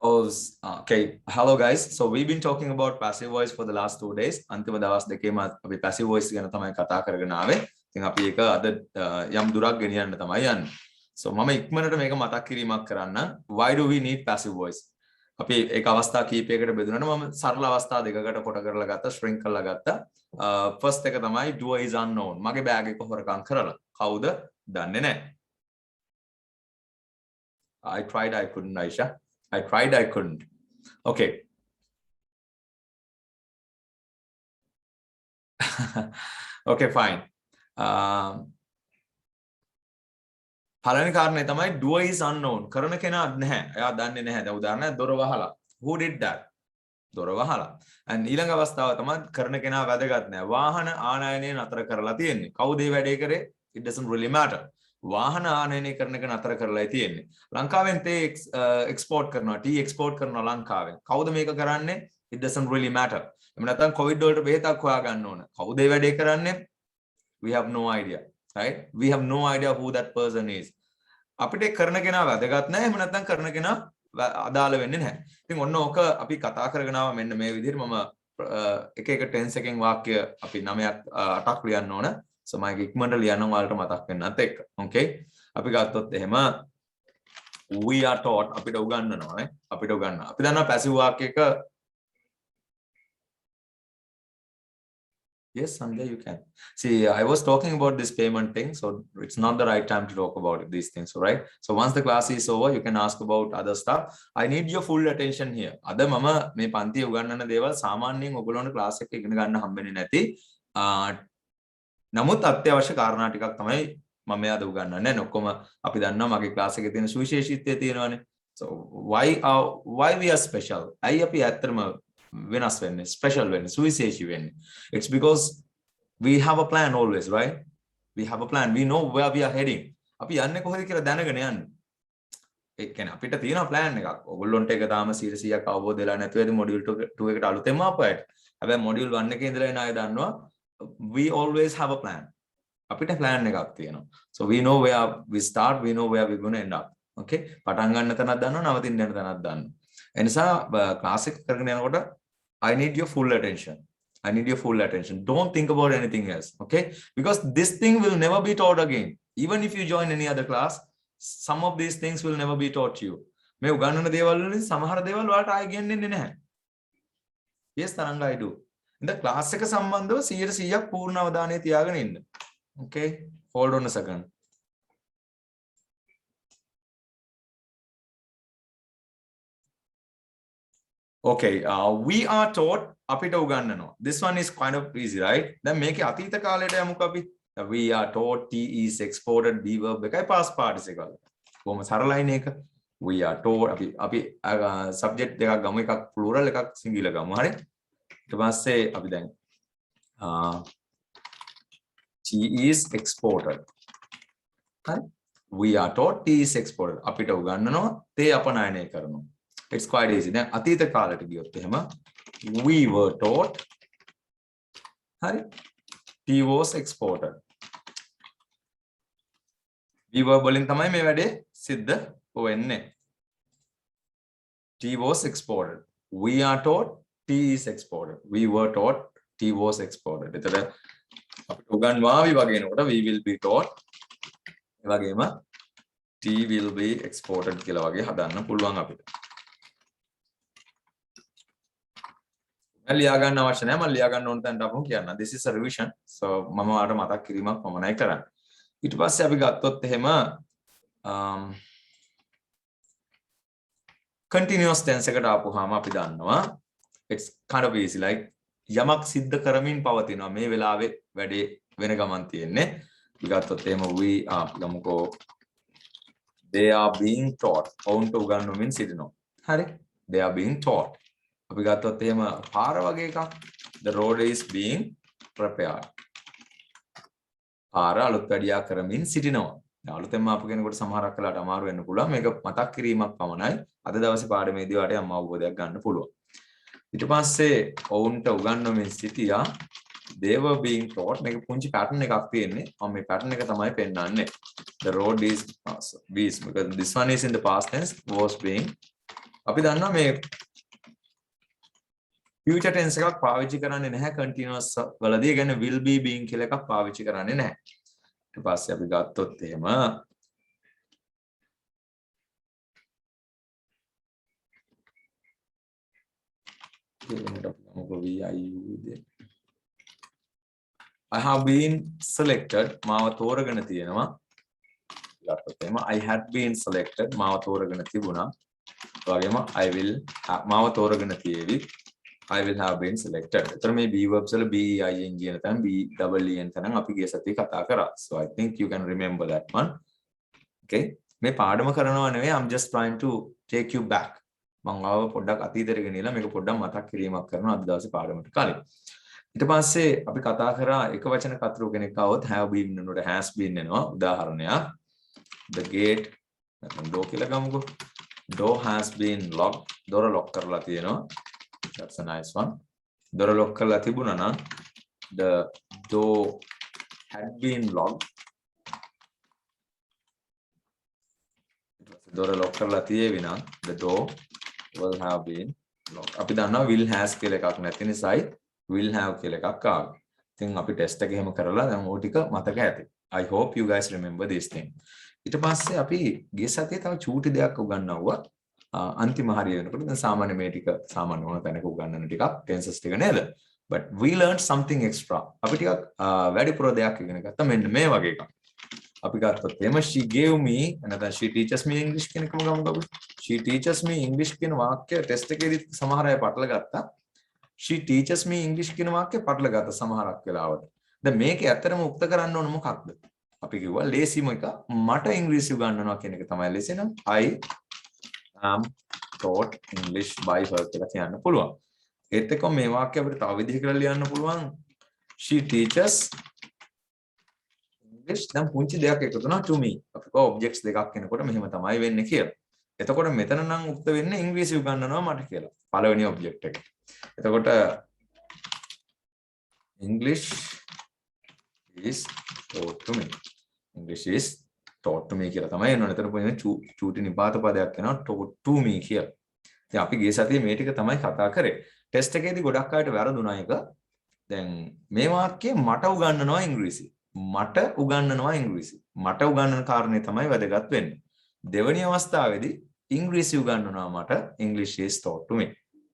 Oh, okay. Hello guys. So we've been talking about passive voice for the last 2 days. අන්තිම දවස් දෙකේම අපි passive voice ගැන තමයි කතා කරගෙන ආවේ. ඉතින් අපි ඒක අද යම් දුරක් ගෙනියන්න තමයි යන්නේ. So මම ඉක්මනට මේක මතක් කිරීමක් කරන්න. Why do we need passive voice? අපි ඒක අවස්ථා කීපයකට බෙදුනට මම සරල අවස්ථා දෙකකට කොට කරලා ගත්තා, shrink කරලා ගත්තා. First එක තමයි doer is unknown. මගේ බෑග් එක හොරකම් කරලා. කවුද? දන්නේ නැහැ. I tried, I couldn't, Aisha. I tried, I couldn't. Okay. Okay, fine. පළවෙනි කාරණේ තමයි doer is unknown. කරන කෙනා නැහැ. එයා දන්නේ නැහැ. දැන් උදාහරණයක් දොර වහලා. Who did that? දොර වහලා. and ඊළඟ අවස්ථාව තමයි කරන කෙනා වැදගත් නැහැ. වාහන ආනයනය නතර කරලා තියෙන්නේ. කවුද මේ වැඩේ කරේ? It doesn't really matter. වාහන ආනයනය කරන එක නතර කරලායි තියෙන්නේ. ලංකාවෙන් තේ එක්ස්පෝර්ට් කරනවා, ටී එක්ස්පෝර්ට් කරනවා ලංකාවෙන්. කවුද මේක කරන්නේ? It doesn't really matter. එහෙම නැත්නම් කොවිඩ් වලට බෙහෙතක් හොයා ගන්න ඕන. කවුද මේ වැඩේ කරන්නේ? We have no idea, right? We have no idea who that person is. අපිට කරන කෙනා වැදගත් නැහැ. එහෙම නැත්නම් කරන කෙනා අදාළ වෙන්නේ නැහැ. ඉතින් ඔන්න ඕක අපි කතා කරගෙන ආව මෙන්න මේ විදිහට මම එක එක ටෙන්ස් එකෙන් වාක්‍ය අපි 9ක් 8ක් ලියන්න ඕන. So මම ඉක්මනට ලියන්න ඔයාලට මතක් වෙන්නත් එක්ක. Okay? අපි ගත්තොත් එහෙම we are taught අපිට උගන්වනවා නේ. අපිට උගන්වනවා. අපි දන්නවා passive වාක්‍යයක Yes, Sanjay, you can. See, I was talking about this payment thing, so it's not the right time to talk about these things, right? So once the class is over, you can ask about other stuff. I need your full attention here. අද මම මේ පන්තියේ උගන්වන දේවල් සාමාන්‍යයෙන් ඔයගොල්ලන්ට class එකේ ඉගෙන ගන්න හම්බෙන්නේ නැති. නමුත් අත්‍යවශ්‍ය කාරණා ටිකක් තමයි මම අද උගන්වන්නේ. ඔක්කොම අපි දන්නවා මගේ ක්ලාස් එකේ තියෙන සුවිශේෂීත්වය තියෙනවානේ. So why we are special? ඇයි අපි ඇත්තටම වෙනස් වෙන්නේ, special වෙන්නේ, සුවිශේෂී වෙන්නේ? It's because we have a plan always, right? We have a plan. We know where we are heading. අපි යන්නේ කොහෙද කියලා දැනගෙන යන්නේ. ඒ කියන්නේ අපිට තියෙන plan එකක්. ඔයගොල්ලොන්ට ඒක තාම 100%ක් අවබෝධ වෙලා නැතුව ඇති module 2 එකට අලුතෙන්ම ආපුවාට. හැබැයි module 1 එකේ ඉඳලා එන අය දන්නවා we always have a plan. අපිට plan එකක් තියෙනවා. So we know where we start, we know where we're going to end up. Okay? පටන් ගන්න තැනක් දන්නවා, නවතින්න යන තැනක් දන්නවා. ඒ නිසා class එක කරගෙන යනකොට I need your full attention. I need your full attention. Don't think about anything else. Okay? Because this thing will never be taught again. Even if you join any other class, some of these things will never be taught to you. මේ උගන්වන දේවල් වලින් සමහර දේවල් ඔයාලට ආයෙ ගෙන්නෙන්නේ නැහැ. Yes, Taranga, I do. In the class එක සම්බන්ධව 100%ක් පූර්ණ අවධානය තියාගෙන ඉන්න. Okay? Hold on a second. Okay, we are taught අපිට උගන්වනවා. This one is kind of easy, right? දැන් මේකේ අතීත කාලයට යමුකෝ අපි. We are taught T is exported be verb එකයි past participle එක. කොහොම සරලයිනේ ඒක. We are taught අපි subject දෙකක් ගමු, එකක් plural එකක් singular ගමු. හරි? ඊට පස්සේ අපි දැන් T is exported. හරි? We are taught T is exported. අපිට උගන්වනවා තේ අපනයනය කරනවා. It's quite easy. දැන් අතීත කාලයට ගියොත් එහෙම we were taught හරි T was exported. we were වලින් තමයි මේ වැඩේ සිද්ධ වෙන්නේ. T was exported. We are taught T is exported. We were taught T was exported. එතකොට අපිට උගන්වාවි වගේ නකොට we will be taught ඒ වගේම T will be exported කියලා වගේ හදන්න පුළුවන් අපිට. ලියා ගන්න අවශ්‍ය නැහැ. මම ලියා ගන්න ඕන තැනට අපුම් කියන්න. This is a revision. So මම ඔයාලට මතක් කිරීමක් පමණයි කරන්නේ. ඊට පස්සේ අපි ගත්තොත් එහෙම continuous tense එකට ආපුවාම අපි දන්නවා it's kind of easy, like යමක් සිද්ධ කරමින් පවතිනවා. මේ වෙලාවේ වැඩේ වෙන ගමන් තියෙන්නේ. අපි ගත්තොත් එහෙම we are ගමුකෝ they are being taught. ඔවුන්ට උගන්වමින් සිටිනවා. හරි? They are being taught. අපි ගත්තොත් එහෙම පාර වගේ එකක්. The road is being prepared. පාර අලුත් වැඩියා කරමින් සිටිනවා. අලුතෙන්ම ආපු කෙනෙකුට සමහරක් වෙලාවට අමාරු වෙන්න පුළුවන්. මේක මතක් කිරීමක් පමණයි. අද දවසේ පාඩමේදී වාට යම් අවබෝධයක් ගන්න පුළුවන්. ඊට පස්සේ ඔවුන්ට උගන්වමින් සිටියා. They were being taught. මේක පුංචි pattern එකක් තියෙන්නේ. මම මේ pattern එක තමයි පෙන්නන්නේ. The road is because this one is in the past tense, was being අපි දන්නවා මේ future tense එකක් පාවිච්චි කරන්නේ නැහැ continuous වලදී. ඒ කියන්නේ will be being කියලා එකක් පාවිච්චි කරන්නේ නැහැ. ඊට පස්සේ අපි ගත්තොත් එහෙම I have been selected මාව තෝරගෙන තියෙනවා. ගත්තොත් එහෙම I had been selected මාව තෝරගෙන තිබුණා. ඒ වගේම I will මාව තෝරගෙන තියෙවි. I will have been selected. එතන මේ be verbs වල be ing නැත්නම් be double en තනම් අපි ගිය සතියේ කතා කරා. So I think you can remember that one. Okay. මේ පාඩම කරනවා නෙවෙයි, I'm just trying to take you back. මම ආව පොඩ්ඩක් අතීතයට ගෙනියලා මේක පොඩ්ඩක් මතක් කිරීමක් කරනවා අද දවසේ පාඩමට කලින්. ඊට පස්සේ අපි කතා කරා එක වචන කතරු කෙනෙක් આવොත් have been වෙනකොට has been එනවා. උදාහරණයක් the gate නැත්නම් door කියලා ගමුකෝ. door has been locked. දොර lock කරලා තියෙනවා. That's a nice one. දොර lock කරලා තිබුණා නම් the door had been locked. දොර lock කරලා තියෙවි නම් the door will have been locked. අපි දන්නවා will has කියලා එකක් නැති නිසායි will have කියලා එකක් ආවේ. ඉතින් අපි ටෙස්ට් එක එහෙම කරලා දැන් ඕක ටික මතක ඇති. I hope you guys remember this thing. ඊට පස්සේ අපි ගිය සතියේ තව චූටි දෙයක් උගන්වුවා. අන්තිම හරිය වෙනකොට දැන් සාමාන්‍ය මේ ටික සාමාන්‍ය ඕන තැනක උගන්වන ටිකක් tenses ටික නේද? But we learned something extra. අපි ටිකක් වැඩිපුර දෙයක් ඉගෙන ගත්තා. මෙන්න මේ වගේ එකක්. අපි ගත්තොත් එහෙම she gave me නැත්නම් she teaches me English කියන එකම ගමුකෝ අපි. She teaches me English කියන වාක්‍ය ටෙස්ට් එකේදී සමහර අය පටල ගත්තා. She teaches me English කියන වාක්‍ය පටල ගත්තා සමහරක් වෙලාවට. දැන් මේකේ ඇත්තටම උක්ත කරන්න ඕන මොකක්ද? අපි කිව්වා ලේසිම එක මට ඉංග්‍රීසි උගන්වනවා කියන එක තමයි ලේසි නම් I am taught English by her කියලා කියන්න පුළුවන්. ඒත් එක්ක මේ වාක්‍ය අපිට තව විදිහකට ලියන්න පුළුවන්. She teaches English දැන් පුංචි දෙයක් එකතු වෙනවා to me. අපි කෝ objects දෙකක් එනකොට මෙහෙම තමයි වෙන්නේ කියලා. එතකොට මෙතන නම් උක්ත වෙන්නේ ඉංග්‍රීසි උගන්වනවා මට කියලා. පළවෙනි object එක. එතකොට English is taught to me. English is taught to me කියලා තමයි එනවා. එතන පොයින් චූටි නිපාත පදයක් එනවා taught to me කියලා. ඉතින් අපි ගිය සතියේ මේ ටික තමයි කතා කරේ. ටෙස්ට් එකේදී ගොඩක් අයට වැරදුනා එක. දැන් මේ වාක්‍යය මට උගන්වනවා ඉංග්‍රීසි. මට උගන්වනවා ඉංග්‍රීසි. මට උගන්වන කාරණේ තමයි වැදගත් වෙන්නේ. දෙවෙනි අවස්ථාවේදී ඉංග්‍රීසි උගන්වනවා මට English is taught to me.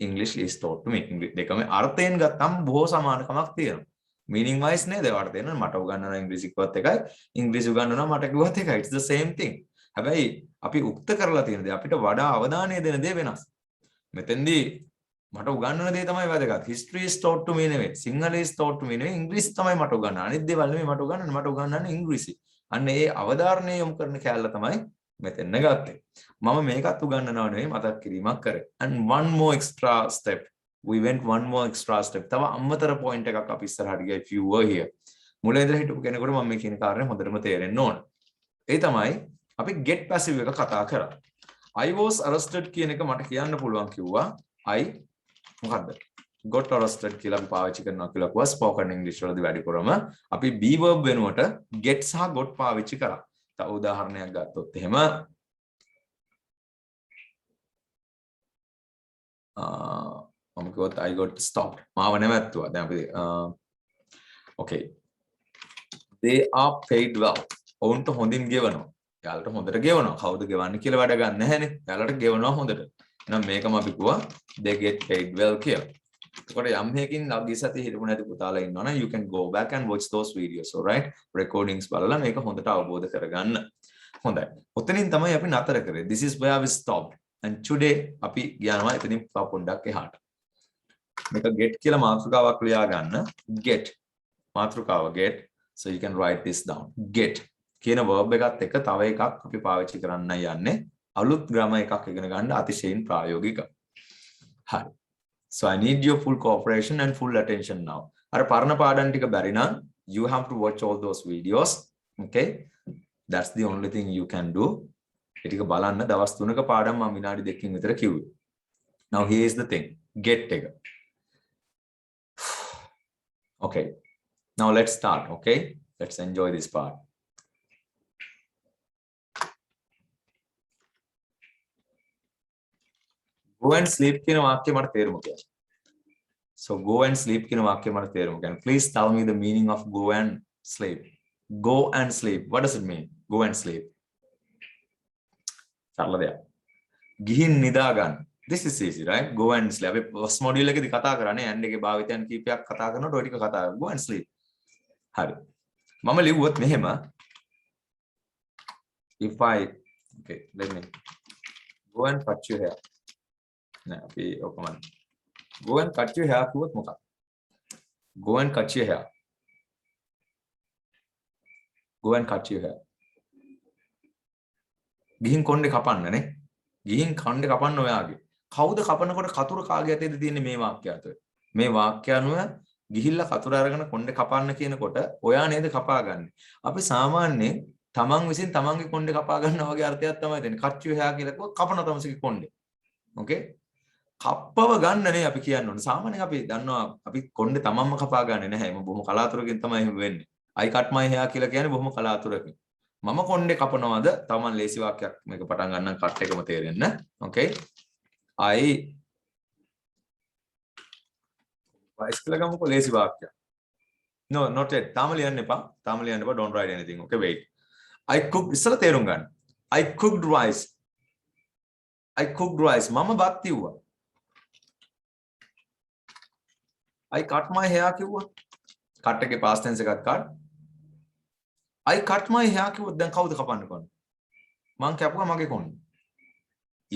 English is taught to me. දෙකම අර්ථයෙන් ගත්තම බොහෝ සමානකමක් තියෙනවා. meaning wise නේද? ඒවට දෙන්න මට උගන්වනවා ඉංග්‍රීසි කිව්වත් එකයි, ඉංග්‍රීසි උගන්වනවා මට කිව්වත් එකයි. It's the same thing. හැබැයි අපි උක්ත කරලා තියෙන දේ අපිට වඩා අවධානය දෙන දේ වෙනස්. මෙතෙන්දී මට උගන්වන දේ තමයි වැදගත්. history is taught to me නෙවෙයි. Sinhala is taught to me නෙවෙයි. ඉංග්‍රීසි තමයි මට උගන්වන්නේ. අනිත් දේවල් නෙවෙයි මට උගන්වන්නේ ඉංග්‍රීසි. අන්න ඒ අවධාරණය යොමු කරන කැලල තමයි මෙතෙන්න ගත්තේ. මම මේකත් උගන්වනව නෙවෙයි මතක් කිරීමක් කරේ. And one more extra step. We went one more extra step. තව අමතර point එකක් අපි ඉස්සරහට ගියා if you were here. මුලින් ඉඳලා හිටපු කෙනෙකුට මම මේ කියන කාරණේ හොඳටම තේරෙන්න ඕන. ඒ තමයි අපි get passive එක කතා කරා. I was arrested කියන එක මට කියන්න පුළුවන් කිව්වා. I මොකද්ද? got arrested කියලා අපි පාවිච්චි කරනවා කියලා කිව්වා spoken English වලදී වැඩිපුරම අපි be verb වෙනුවට get සහ got පාවිච්චි කරා. තව උදාහරණයක් ගත්තොත් එහෙම මම කිව්වොත් I got stopped. මාව නැවැත්තුවා. දැන් අපි okay. They are paid well. ඔවුන්ට හොඳින් ගෙවනවා. යාළුවට හොඳට ගෙවනවා. කවුද ගෙවන්නේ කියලා වැඩ ගන්න නැහැනේ. යාළුවට ගෙවනවා හොඳට. එහෙනම් මේකම අපි කිව්වා they get paid well කියලා. එතකොට යම් හේකින් ලග්ගී සතිය හිටපු නැති පුතාලා ඉන්නවනේ you can go back and watch those videos, all right? recordings බලලා මේක හොඳට අවබෝධ කරගන්න. හොඳයි. ඔතනින් තමයි අපි නතර කරේ. This is where we stopped. And today අපි යනවා එතනින් පොඩ්ඩක් එහාට. මේක get කියලා මාතෘකාවක් ලියා ගන්න. get මාතෘකාව get. So you can write this down. get කියන verb එකත් එක්ක තව එකක් අපි පාවිච්චි කරන්න යන්නේ. අලුත් ග්‍රාමර් එකක් ඉගෙන ගන්න අතිශයින් ප්‍රායෝගික. හරි. So I need your full cooperation and full attention now. අර පරණ පාඩම් ටික බැරි නම් you have to watch all those videos. Okay? That's the only thing you can do. ඒ ටික බලන්න දවස් 3ක පාඩම් මම විනාඩි 2කින් විතර කිව්වේ. Now here is the thing. Get එක. Okay. Now let's start, okay? Let's enjoy this part. go and sleep කියන වාක්‍යය මට තේරුම කියන්න. So go and sleep කියන වාක්‍යය මට තේරුම කියන්න. Please tell me the meaning of go and sleep. Go and sleep. What does it mean? Go and sleep. සරල දෙයක්. ගිහින් නිදා ගන්න. This is easy, right? Go and sleep. අපි first module එකේදී කතා කරන්නේ and එකේ භාවිතයන් කීපයක් කතා කරනකොට ඔය ටික කතා කරමු. Go and sleep. හරි. මම ලිව්වොත් මෙහෙම if I okay let me go and cut your hair. නෑ අපි ඔකම go and cut your hair කිව්වොත් මොකක්ද? go and cut your hair. go and cut your hair. ගිහින් කොණ්ඩේ කපන්න නේ. ගිහින් කොණ්ඩේ කපන්න ඔයාගේ. කවුද කපනකොට කතුර කාගේ අතේද තියෙන්නේ මේ වාක්‍යය අතර? මේ වාක්‍ය අනුව ගිහිල්ලා කතුර අරගෙන කොණ්ඩේ කපන්න කියනකොට ඔයා නේද කපාගන්නේ. අපි සාමාන්‍යයෙන් තමන් විසින් තමන්ගේ කොණ්ඩේ කපා ගන්නවා වගේ අර්ථයක් තමයි දෙන්නේ. cut your hair කියලා කිව්වොත් කපන තමන්ගේ කොණ්ඩේ. okay? කප්පව ගන්න නේ අපි කියන්න ඕනේ. සාමාන්‍යයෙන් අපි දන්නවා අපි කොණ්ඩේ තමන්ම කපා ගන්නෙ නැහැ. මේ බොහොම කලාතුරකින් තමයි එහෙම වෙන්නේ. I cut my hair කියලා කියන්නේ බොහොම කලාතුරකින්. මම කොණ්ඩේ කපනවාද? තමන් ලේසි වාක්‍යයක් මේක පටන් ගන්න කට් එකම තේරෙන්න. okay? I ඉස්කල ගමුකෝ ලේසි වාක්‍යයක්. No, not yet. තාම ලියන්න එපා. තාම ලියන්න එපා. Don't write anything. Okay, wait. I cooked ඉස්සලා තේරුම් ගන්න. I cooked rice. I cooked rice. මම බත් කිව්වා. I cut my hair කිව්වා. cut එකේ past tense එකත් cut. I cut my hair කිව්වොත් දැන් කවුද කපන්න කොන්නේ? මං කැපුවා මගේ කොන්නේ.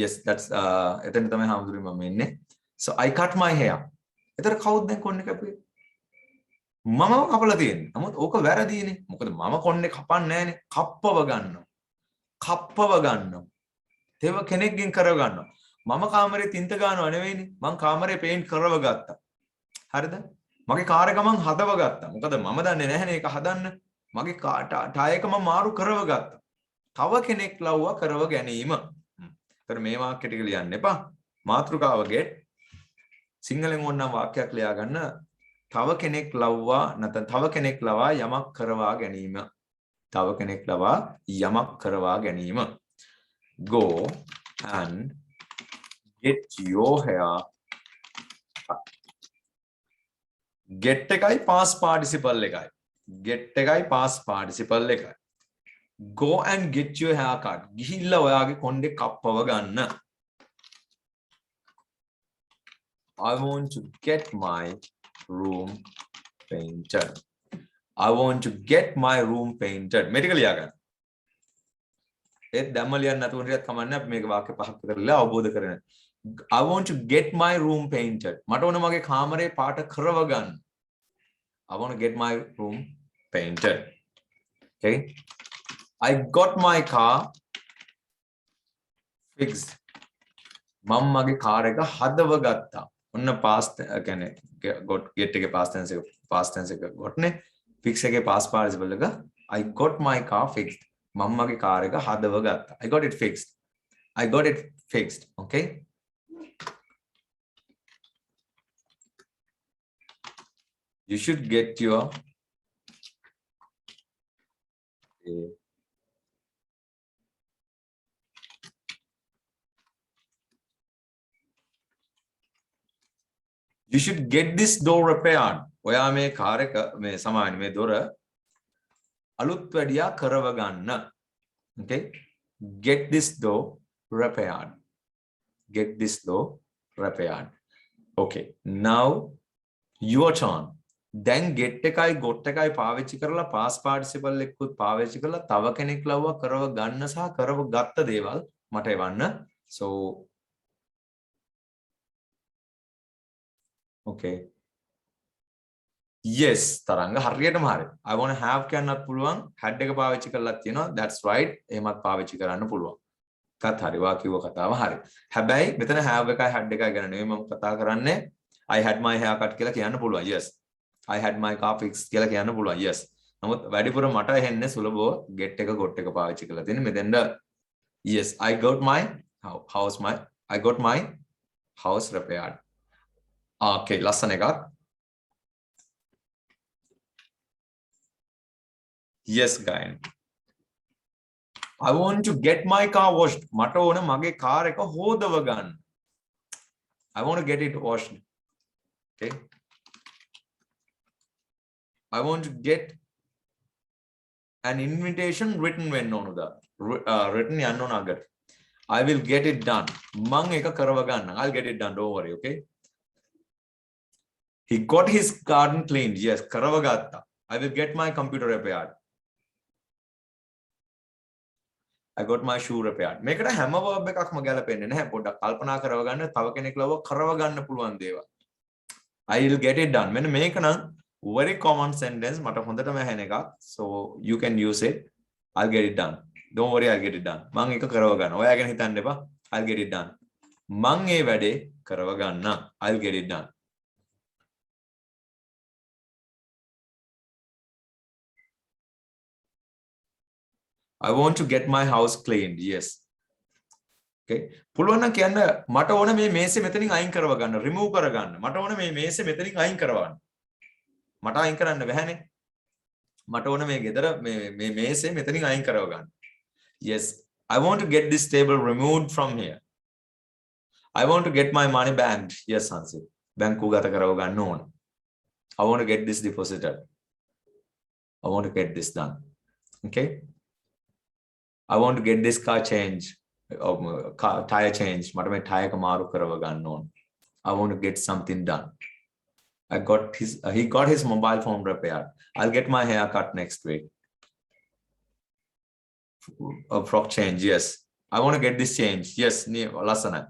Yes, that's එතන තමයි හාමුදුරුවෝ මම ඉන්නේ. So I cut my hair. එතන කවුද දැන් කොන්නේ කැපුවේ? මමම කපලා තියෙන්නේ. නමුත් ඕක වැරදීනේ. මොකද මම කොන්නේ කපන්නේ නැහනේ. කප්පව ගන්නවා. කප්පව ගන්නවා. තේව කෙනෙක්ගෙන් කරව ගන්නවා. මම කාමරේ තින්ත ගන්නව නෙවෙයිනේ. මං කාමරේ පේන්ට් කරව ගත්තා. හරිද? මගේ කාර් එක මං හදව ගත්තා. මොකද මම දන්නේ නැහනේ ඒක හදන්න. මගේ ටයර් එක මම මාරු කරව ගත්තා. තව කෙනෙක් ලව්වා කරව ගැනීම. ඒතර මේ වාක්‍ය ටික ලියන්න එපා. මාතෘකාව get සිංහලෙන් ඕනනම් වාක්‍යයක් ලියා ගන්න. තව කෙනෙක් ලව්වා නැත්නම් තව කෙනෙක් ලවා යමක් කරවා ගැනීම. තව කෙනෙක් ලවා යමක් කරවා ගැනීම. Go and get your hair. get එකයි past participle එකයි. get එකයි past participle එකයි. Go and get your hair cut. ගිහිල්ලා ඔයාගේ කොණ්ඩේ කප්පව ගන්න. I want to get my room painted. I want to get my room painted. මේක ලියා ගන්න. ඒත් දැම්ම ලියන්න නැතුව ඉඳියත් කමන්නේ අපි මේක වාක්‍ය පහක් කරලා අවබෝධ කරගන්න. I want to get my room painted. මට ඕන මගේ කාමරේ පාට කරව ගන්න. I want to get my room painted. Okay? I got my car fixed. මම මගේ කාර් එක හදව ගත්තා. ඔන්න past කියන්නේ got get එකේ past tense එක got නේ. fix එකේ past participle එක I got my car fixed. මම මගේ කාර් එක හදව ගත්තා. I got it fixed. I got it fixed. Okay? You should get your You should get this door repaired. ඔයා මේ කාර් එක මේ සමාන මේ දොර අලුත් වැඩියා කරව ගන්න. Okay? Get this door repaired. Get this door repaired. Okay. Now your turn. දැන් get එකයි got එකයි පාවිච්චි කරලා past participle එකකුත් පාවිච්චි කරලා තව කෙනෙක් ලව්වා කරව ගන්න සහ කරව ගත්ත දේවල් මට එවන්න. So okay. Yes, තරංග හරියටම හරි. I want to have කියන්නත් පුළුවන්. had එක පාවිච්චි කරලා තියෙනවා. That's right. එහෙමත් පාවිච්චි කරන්න පුළුවන්. කත් හරි. වා කිව්ව කතාව හරි. හැබැයි මෙතන have එකයි had එකයි ගැන නෙවෙයි මම කතා කරන්නේ. I had my hair cut කියලා කියන්න පුළුවන්. Yes. I had my car fixed කියලා කියන්න පුළුවන්. Yes. නමුත් වැඩිපුර මට එන්නේ සුලභව get එක got එක පාවිච්චි කරලා තියෙන. මෙතෙන්ද yes, I got my house repaired. Okay, ලස්සන එකක්. Yes, guys. I want to get my car washed. මට ඕන මගේ කාර් එක හොදව ගන්න. I want to get it washed. Okay. I want to get an invitation written when on the written yannona. I will get it done. Mang eka karava ganna. I'll get it done. Don't worry. Okay. He got his garden cleaned. Yes, karava gatta. I will get my computer repaired. I got my shoe repaired. මේකට හැම verb එකක්ම ගැලපෙන්නේ නැහැ. පොඩ්ඩක් කල්පනා කරව ගන්න. තව කෙනෙක් ලව කරව ගන්න පුළුවන් දේවල්. I will get it done. මෙන්න මේක නම් very common sentence. මට හොඳටම ඇහෙන එකක්. So you can use it. I'll get it done. Don't worry, I'll get it done. මං එක කරව ගන්න. ඔයා ගැන හිතන්න එපා. I'll get it done. මං ඒ වැඩේ කරව ගන්න. I'll get it done. I want to get my house cleaned. Yes. Okay. පුළුවන් නම් කියන්න මට ඕන මේ මේසෙ මෙතනින් අයින් කරව ගන්න. remove කර ගන්න. මට ඕන මේ මේසෙ මෙතනින් අයින් කරවන්න. මට අයින් කරන්න බැහැනේ. මට ඕන මේ ගෙදර මේ මේසෙ මෙතනින් අයින් කරව ගන්න. Yes. I want to get this table removed from here. I want to get my money banked. Yes, Hansi. බැංකුව ගත කරව ගන්න ඕන. I want to get this deposited. I want to get this done. Okay. I want to get this car change. Tire change. මට මේ tire එක මාරු කරව ගන්න ඕන. I want to get something done. He got his mobile phone repaired. I'll get my hair cut next week. A frock change. Yes. I want to get this change. Yes. Lasana.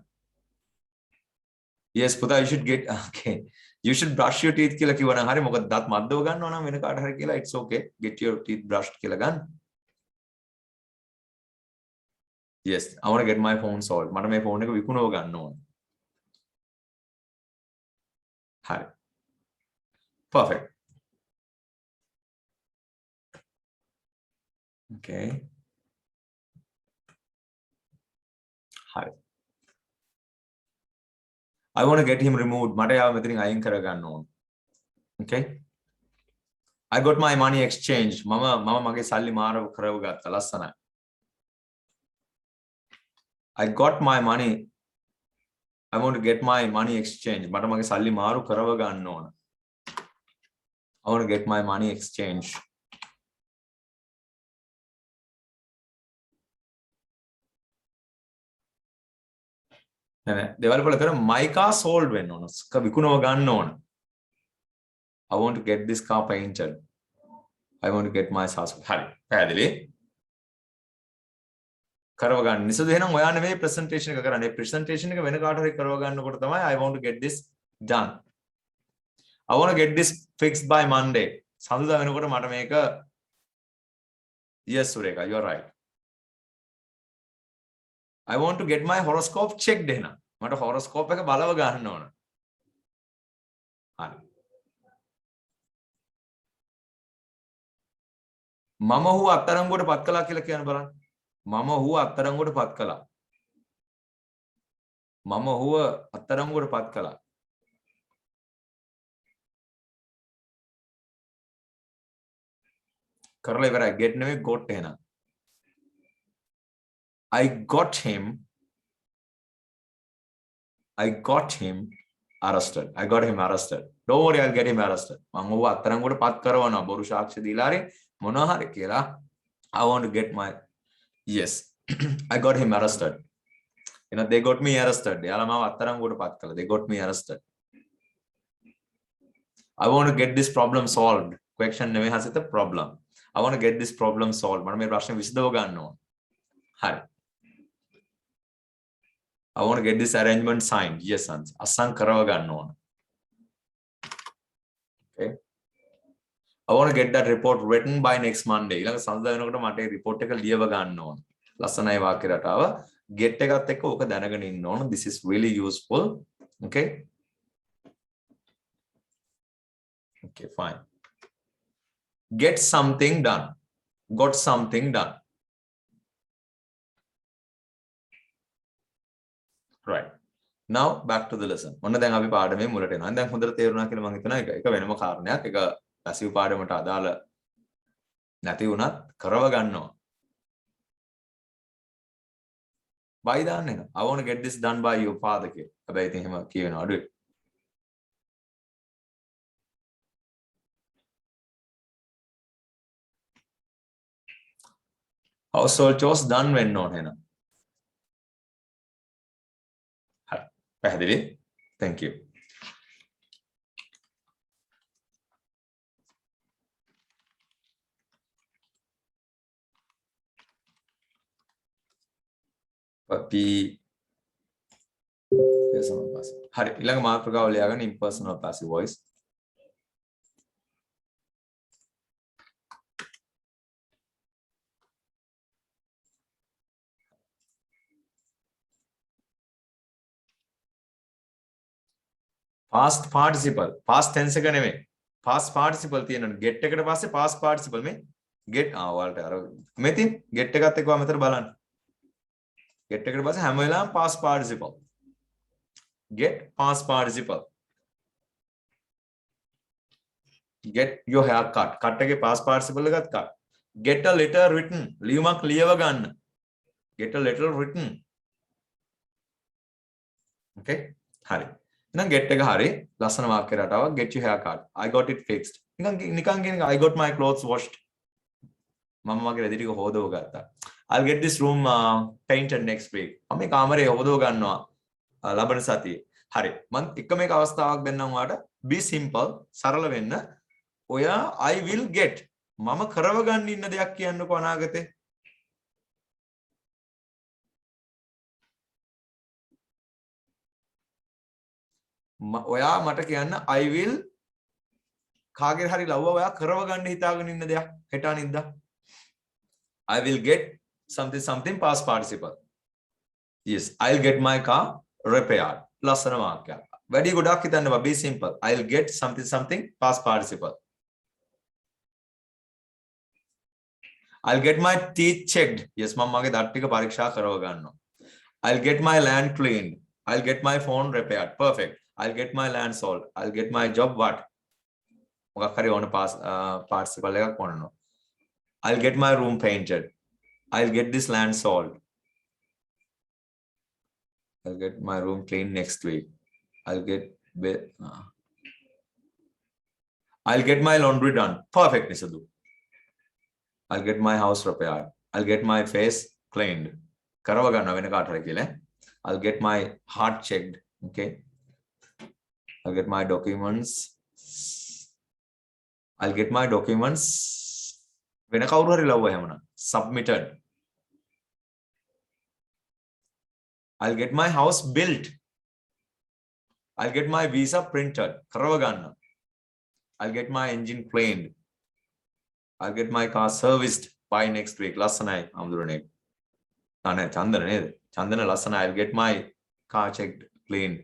Yes, Puta, you should get okay. You should brush your teeth කියලා කිව්වනම් හරි මොකද දත් මද්දව ගන්නවා නම් වෙන කාට හරි කියලා it's okay. Get your teeth brushed කියලා ගන්න. Yes, I want to get my phone solved. මට මේ phone එක විකුණව ගන්න ඕන. හරි. Perfect. Okay. Hi. I want to get him removed. මට යාව මෙතනින් අයින් කර ගන්න ඕන. Okay. I got my money exchanged. මම මගේ සල්ලි මාරු කරව ගත්තා. ලස්සනයි. I got my money. I want to get my money exchanged. මට මගේ සල්ලි මාරු කරව ගන්න ඕන. I want to get my money exchanged. නෑ දේවල් වල කර my car sold වෙන්න ඕන. විකුණව ගන්න ඕන. I want to get this car painted. I want to get my house. හරි. පැහැදිලි. කරව ගන්න. නිසද එහෙනම් ඔයා නෙමෙයි presentation එක කරන්නේ. presentation එක වෙන කාට හරි කරව ගන්නකොට තමයි I want to get this done. I want to get this fixed by Monday. සඳුදා වෙනකොට මට මේක Yes Sureka, you are right. I want to get my horoscope checked එහෙනම්. මට horoscope එක බලව ගන්න ඕන. හරි. මම හුව අත්තරංගුවට පත් කළා කියලා කියන බලන්න. මම හුව අත්තරංගුවට පත් කළා. මම හුව අත්තරංගුවට පත් කළා. කරලා ඉවරයි. get නෙවෙයි got එහෙනම්. I got him arrested. I got him arrested. Don't worry, I'll get him arrested. මම ඔව අත්තරංගුවට පත් කරවනවා. බොරු සාක්ෂි දීලා හරි මොනවා හරි කියලා. I want to get my Yes. I got him arrested. You know, they got me arrested. යාලා මාව අත්තරංගුවට පත් කළා. They got me arrested. I want to get this problem solved. Question නෙවෙයි Hasitha problem. I want to get this problem solved. මම මේ ප්‍රශ්නේ විසඳව ගන්න ඕන. හරි. I want to get this arrangement signed. Yes, sons. අස්සම් කරව ගන්න ඕන. Okay. I want to get that report written by next Monday. ඊළඟ සඳුදා වෙනකොට මට මේ report එක ලියව ගන්න ඕන. ලස්සනයි වාක්‍ය රටාව. get එකත් එක්ක ඕක දැනගෙන ඉන්න ඕන. This is really useful. Okay. Okay, fine. Get something done. Got something done. Right. Now back to the lesson. ඔන්න දැන් අපි පාඩමේ මුලට එනවා. දැන් හොඳට තේරුණා කියලා මම හිතනවා ඒක වෙනම කාරණයක්. ඒක පැසිව් පාඩමට අදාළ නැති වුණත් කරව ගන්නවා. by දාන්න එනවා. I want to get this done by your father කියලා. හැබැයි ඉතින් එහෙම කියවෙනවා අඩුයි. household chores done වෙන්න ඕන එහෙනම්. හරි. පැහැදිලි? Thank you. P personal passive. හරි ඊළඟ මාතෘකාව ලියාගන්න impersonal passive voice. past participle past tense එක නෙමෙයි past participle තියෙනවනේ get එකට පස්සේ past participle මේ get ඔයාලට අර මෙතින් get එකත් එක්ක මෙතන බලන්න get එකට පස්සේ හැම වෙලාවෙම past participle get past participle get your hair cut cut එකේ past participle එකත් cut get a letter written ලියුමක් ලියව ගන්න get a letter written okay හරි එහෙනම් get එක හරි ලස්සන වාක්‍ය රටාවක් get your hair cut I got it fixed නිකන් කියන I got my clothes washed මම මගේ රෙදි ටික හොදව ගත්තා I'll get this room painted next week මම මේ කාමරේ හොදව ගන්නවා ලබන සතියේ හරි මම එක මේක අවස්ථාවක් දෙන්නම් ඔයාලට be simple සරල වෙන්න ඔයා I will get මම කරව ගන්න ඉන්න දෙයක් කියන්නකෝ අනාගතේ ඔයා මට කියන්න I will කාගේ හරි ලව්ව ඔයා කරව ගන්න හිතාගෙන ඉන්න දෙයක් හෙට අනිද්දා I will get something past participle yes I'll get my car repaired ලස්සන වාක්‍යයක් වැඩි ගොඩක් හිතන්න බා be simple I'll get something past participle I'll get my teeth checked yes මම මගේ දත් ටික පරීක්ෂා කරව ගන්නවා I'll get my land cleaned I'll get my phone repaired perfect I'll get my land sold I'll get my job what මොකක් හරි ඕන participle එකක් ඕනනවා I'll get my room painted I'll get this land sold I'll get my room cleaned next week I'll get my laundry done perfect Nisadu I'll get my house repaired I'll get my face cleaned කරව ගන්න වෙන කාට හරි කියලා I'll get my heart checked okay I'll get my documents වෙන කවුරු හරි ලව්ව එහෙමනම් submitted I'll get my house built I'll get my visa printed කරව ගන්න I'll get my engine cleaned I'll get my car serviced by next week ලස්සනයි අමුදුරනේ නෑ චන්දන නේද චන්දන ලස්සනයි I'll get my car checked cleaned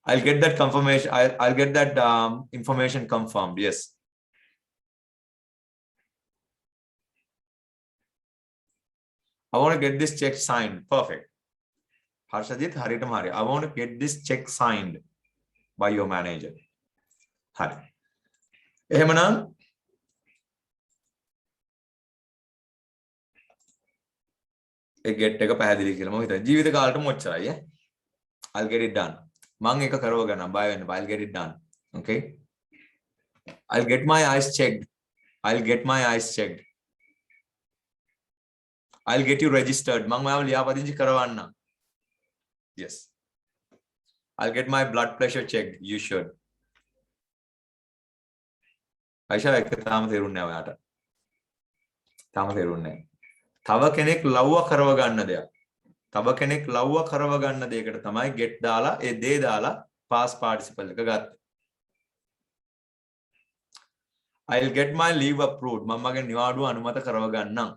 I'll get that confirmation. I'll get that information confirmed. Yes. I want to get this check signed. Perfect. Harshajit, haritam hari. I want to get this check signed by your manager. Hari. Ehemanan. Ek get එක පැහැදිලි කියලා මම හිතන්නේ ජීවිත කාලෙටම ඔච්චරයි ඈ. I'll get it done. මම එක කරව ගන්නම් බය වෙන්න I'll get it done okay I'll get my eyes checked I'll get you registered මම ඔයාව ලියාපදිංචි කරවන්න yes I'll get my blood pressure checked you should අයිෂා එක තාම තේරුන්නේ නැහැ ඔයාට තාම තේරුන්නේ නැහැ තව කෙනෙක් ලව්ව කරව ගන්න දෙයක් තව කෙනෙක් ලව්ව කරව ගන්න දෙයකට තමයි get දාලා ඒ දේ දාලා past participle එක ගත්තේ. I'll get my leave approved. මම මගේ නිවාඩුව අනුමත කරව ගන්නම්.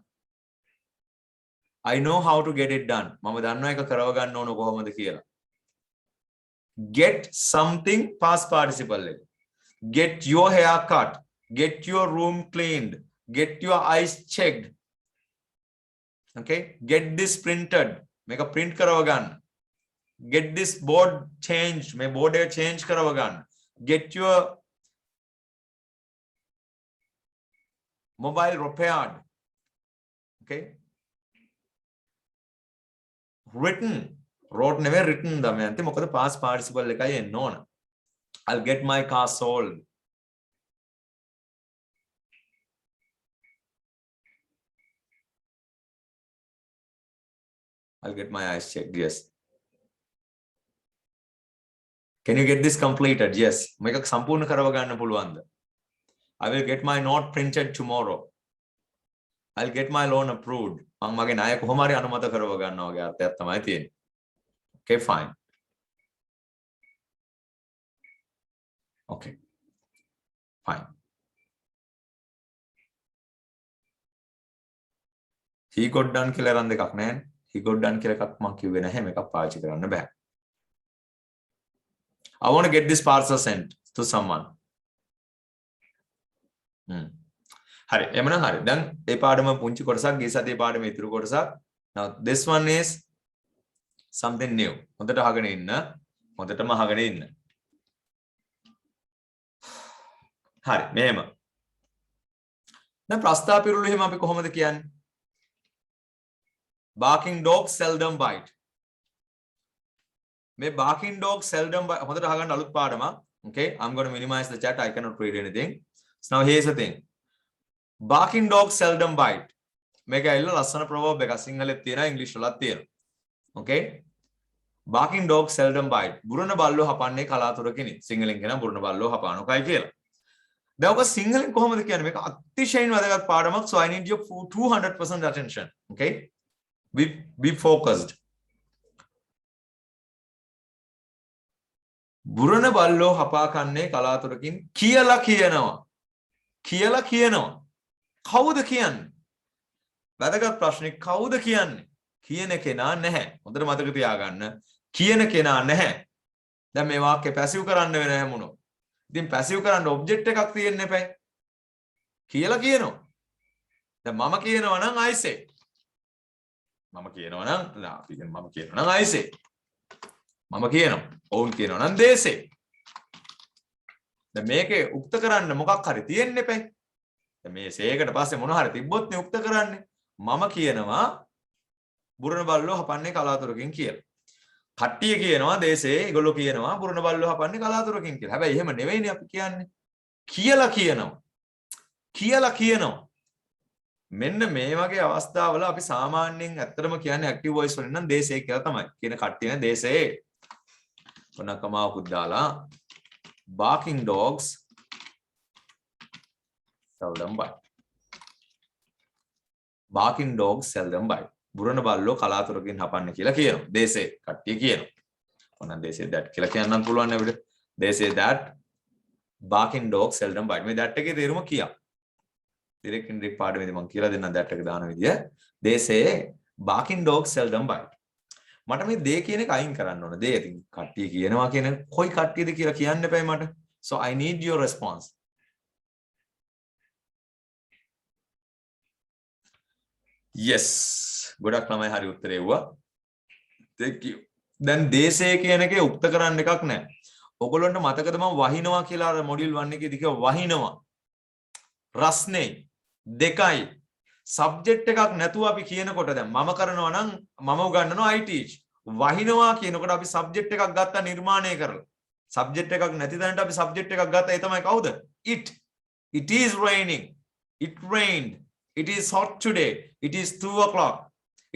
I know how to get it done. මම දන්නවා ඒක කරව ගන්න ඕන කොහොමද කියලා. Get something past participle එක. Get your hair cut. Get your room cleaned. Get your eyes checked. Okay? Get this printed. මේක print කරව ගන්න get this board changed මේ board එක change කරව ගන්න get your mobile repaired. Okay, written, wrote never written Damayanthi මොකද past participle එකයි එන්න ඕන. I'll get my car sold. I'll get my eyes checked. Yes. Can you get this completed? Yes. මේක සම්පූර්ණ කරව ගන්න පුළුවන්ද? I will get my note printed tomorrow. I'll get my loan approved. මම මගේ ණය කොහොම හරි අනුමත කරව ගන්නවා වගේ අර්ථයක් තමයි තියෙන්නේ. Okay, fine. Okay. Fine. He got done කියලා රන් දෙකක් නැහැ. He got done කියලා එකක් මම කිව්වේ නැහැ. මේකක් පාවිච්චි කරන්න බෑ. I want to get this parcel sent to someone. හරි එමනම් හරි දැන් ඒ පාඩම පුංචි කොටසක් ගිය සතියේ පාඩමේ ඉතුරු කොටසක්. Now this one is something new. හොඳට අහගෙන ඉන්න. හොඳටම අහගෙන ඉන්න. හරි මෙහෙම. දැන් ප්‍රස්තාව පිරුළු එහෙම අපි කොහොමද කියන්නේ? Barking dogs seldom bite. මේ barking dogs seldom bite හොඳට අහගන්න අලුත් පාඩමක්. Okay, I'm going to minimize the chat. I cannot read anything. So now here's the thing. Barking dogs seldom bite. මේක ඇවිල්ලා ලස්සන ප්‍රවර්බ් එකක් සිංහලෙත් තියෙනවා ඉංග්‍රීසි වලත් තියෙනවා. Okay? Barking dogs seldom bite. බුරණ බල්ලෝ හපන්නේ කලාතුරකිනි. සිංහලෙන් කියන බුරණ බල්ලෝ හපානොකයි කියලා. දැන් ඔක සිංහලෙන් කොහොමද කියන්නේ? මේක අතිශයින් වැදගත් පාඩමක්. So I need your 200% attention. Okay? Be focused. බුරණ බල්ලෝ හපා කන්නේ කලාතුරකින් කියලා කියනවා. කියලා කියනවා. කවුද කියන්නේ? වැදගත් ප්‍රශ්නේ කවුද කියන්නේ? කියන කෙනා නැහැ. හොඳට මතක තියාගන්න. කියන කෙනා නැහැ. දැන් මේ වාක්‍ය පැසිව් කරන්න වෙන හැමුණෝ. ඉතින් පැසිව් කරන්න ඔබ්ජෙක්ට් එකක් තියෙන්න එපා. කියලා කියනවා. දැන් මම කියනවා නම් I say. මම කියනවා නම් අපි කියන මම කියනවා නම් I say. මම කියනවා. ඔවුන් කියනවා නම් they say. දැන් මේකේ උක්ත කරන්න මොකක් හරි තියෙන්න එපා. දැන් මේ සේකට පස්සේ මොන හරි තිබ්බොත් නේ උක්ත කරන්නේ. මම කියනවා බුරණ බල්ලෝ හපන්නේ කලාතුරකින් කියලා. කට්ටිය කියනවා දේශේ ඒගොල්ලෝ කියනවා බුරණ බල්ලෝ හපන්නේ කලාතුරකින් කියලා. හැබැයි එහෙම නෙවෙයිනේ අපි කියන්නේ. කියලා කියනවා. කියලා කියනවා. මෙන්න මේ වගේ අවස්ථාවල අපි සාමාන්‍යයෙන් ඇත්තටම කියන්නේ ඇක්ටිව් වොයිස් වලින් නම් දේශේ කියලා තමයි. කියන කට්ටිය නේ දේශේ. ඔන්න කමාවකුත් දාලා barking dogs seldom bite. Barking dogs seldom bite. බුරණ බල්ලෝ කලාතුරකින් හපන්නේ කියලා කියනවා. දේශේ කට්ටිය කියනවා. ඔන්න දේශේ that කියලා කියන්නත් පුළුවන් නේ අපිට. They say that barking dogs seldom bite. මේ that එකේ තේරුම කියා. direct indirect පාඩමේදී මම කියලා දෙන්නම් that එක දාන විදිය. They say barking dogs seldom bite. මට මේ they කියන එක අයින් කරන්න ඕන. they ඉතින් කට්ටිය කියනවා කියන කොයි කට්ටියද කියලා කියන්න එපයි මට. So I need your response. Yes. ගොඩක් ළමයි හරි උත්තරේ වුණා. Thank you. දැන් දේශය කියන එකේ උක්ත කරන්න එකක් නැහැ. ඔයගොල්ලන්ට මතකද මම වහිනවා කියලා අර මොඩියුල් 1 එකේදී කිව්වා වහිනවා. රස්නේ දෙකයි. සබ්ජෙක්ට් එකක් නැතුව අපි කියනකොට දැන් මම කරනවා නම් මම උගන්වනවා I teach. වහිනවා කියනකොට අපි සබ්ජෙක්ට් එකක් ගත්තා නිර්මාණය කරලා. සබ්ජෙක්ට් එකක් නැති තැනට අපි සබ්ජෙක්ට් එකක් ගත්තා. ඒ තමයි කවුද? It. It is raining. It rained. It is hot today. It is 2 o'clock.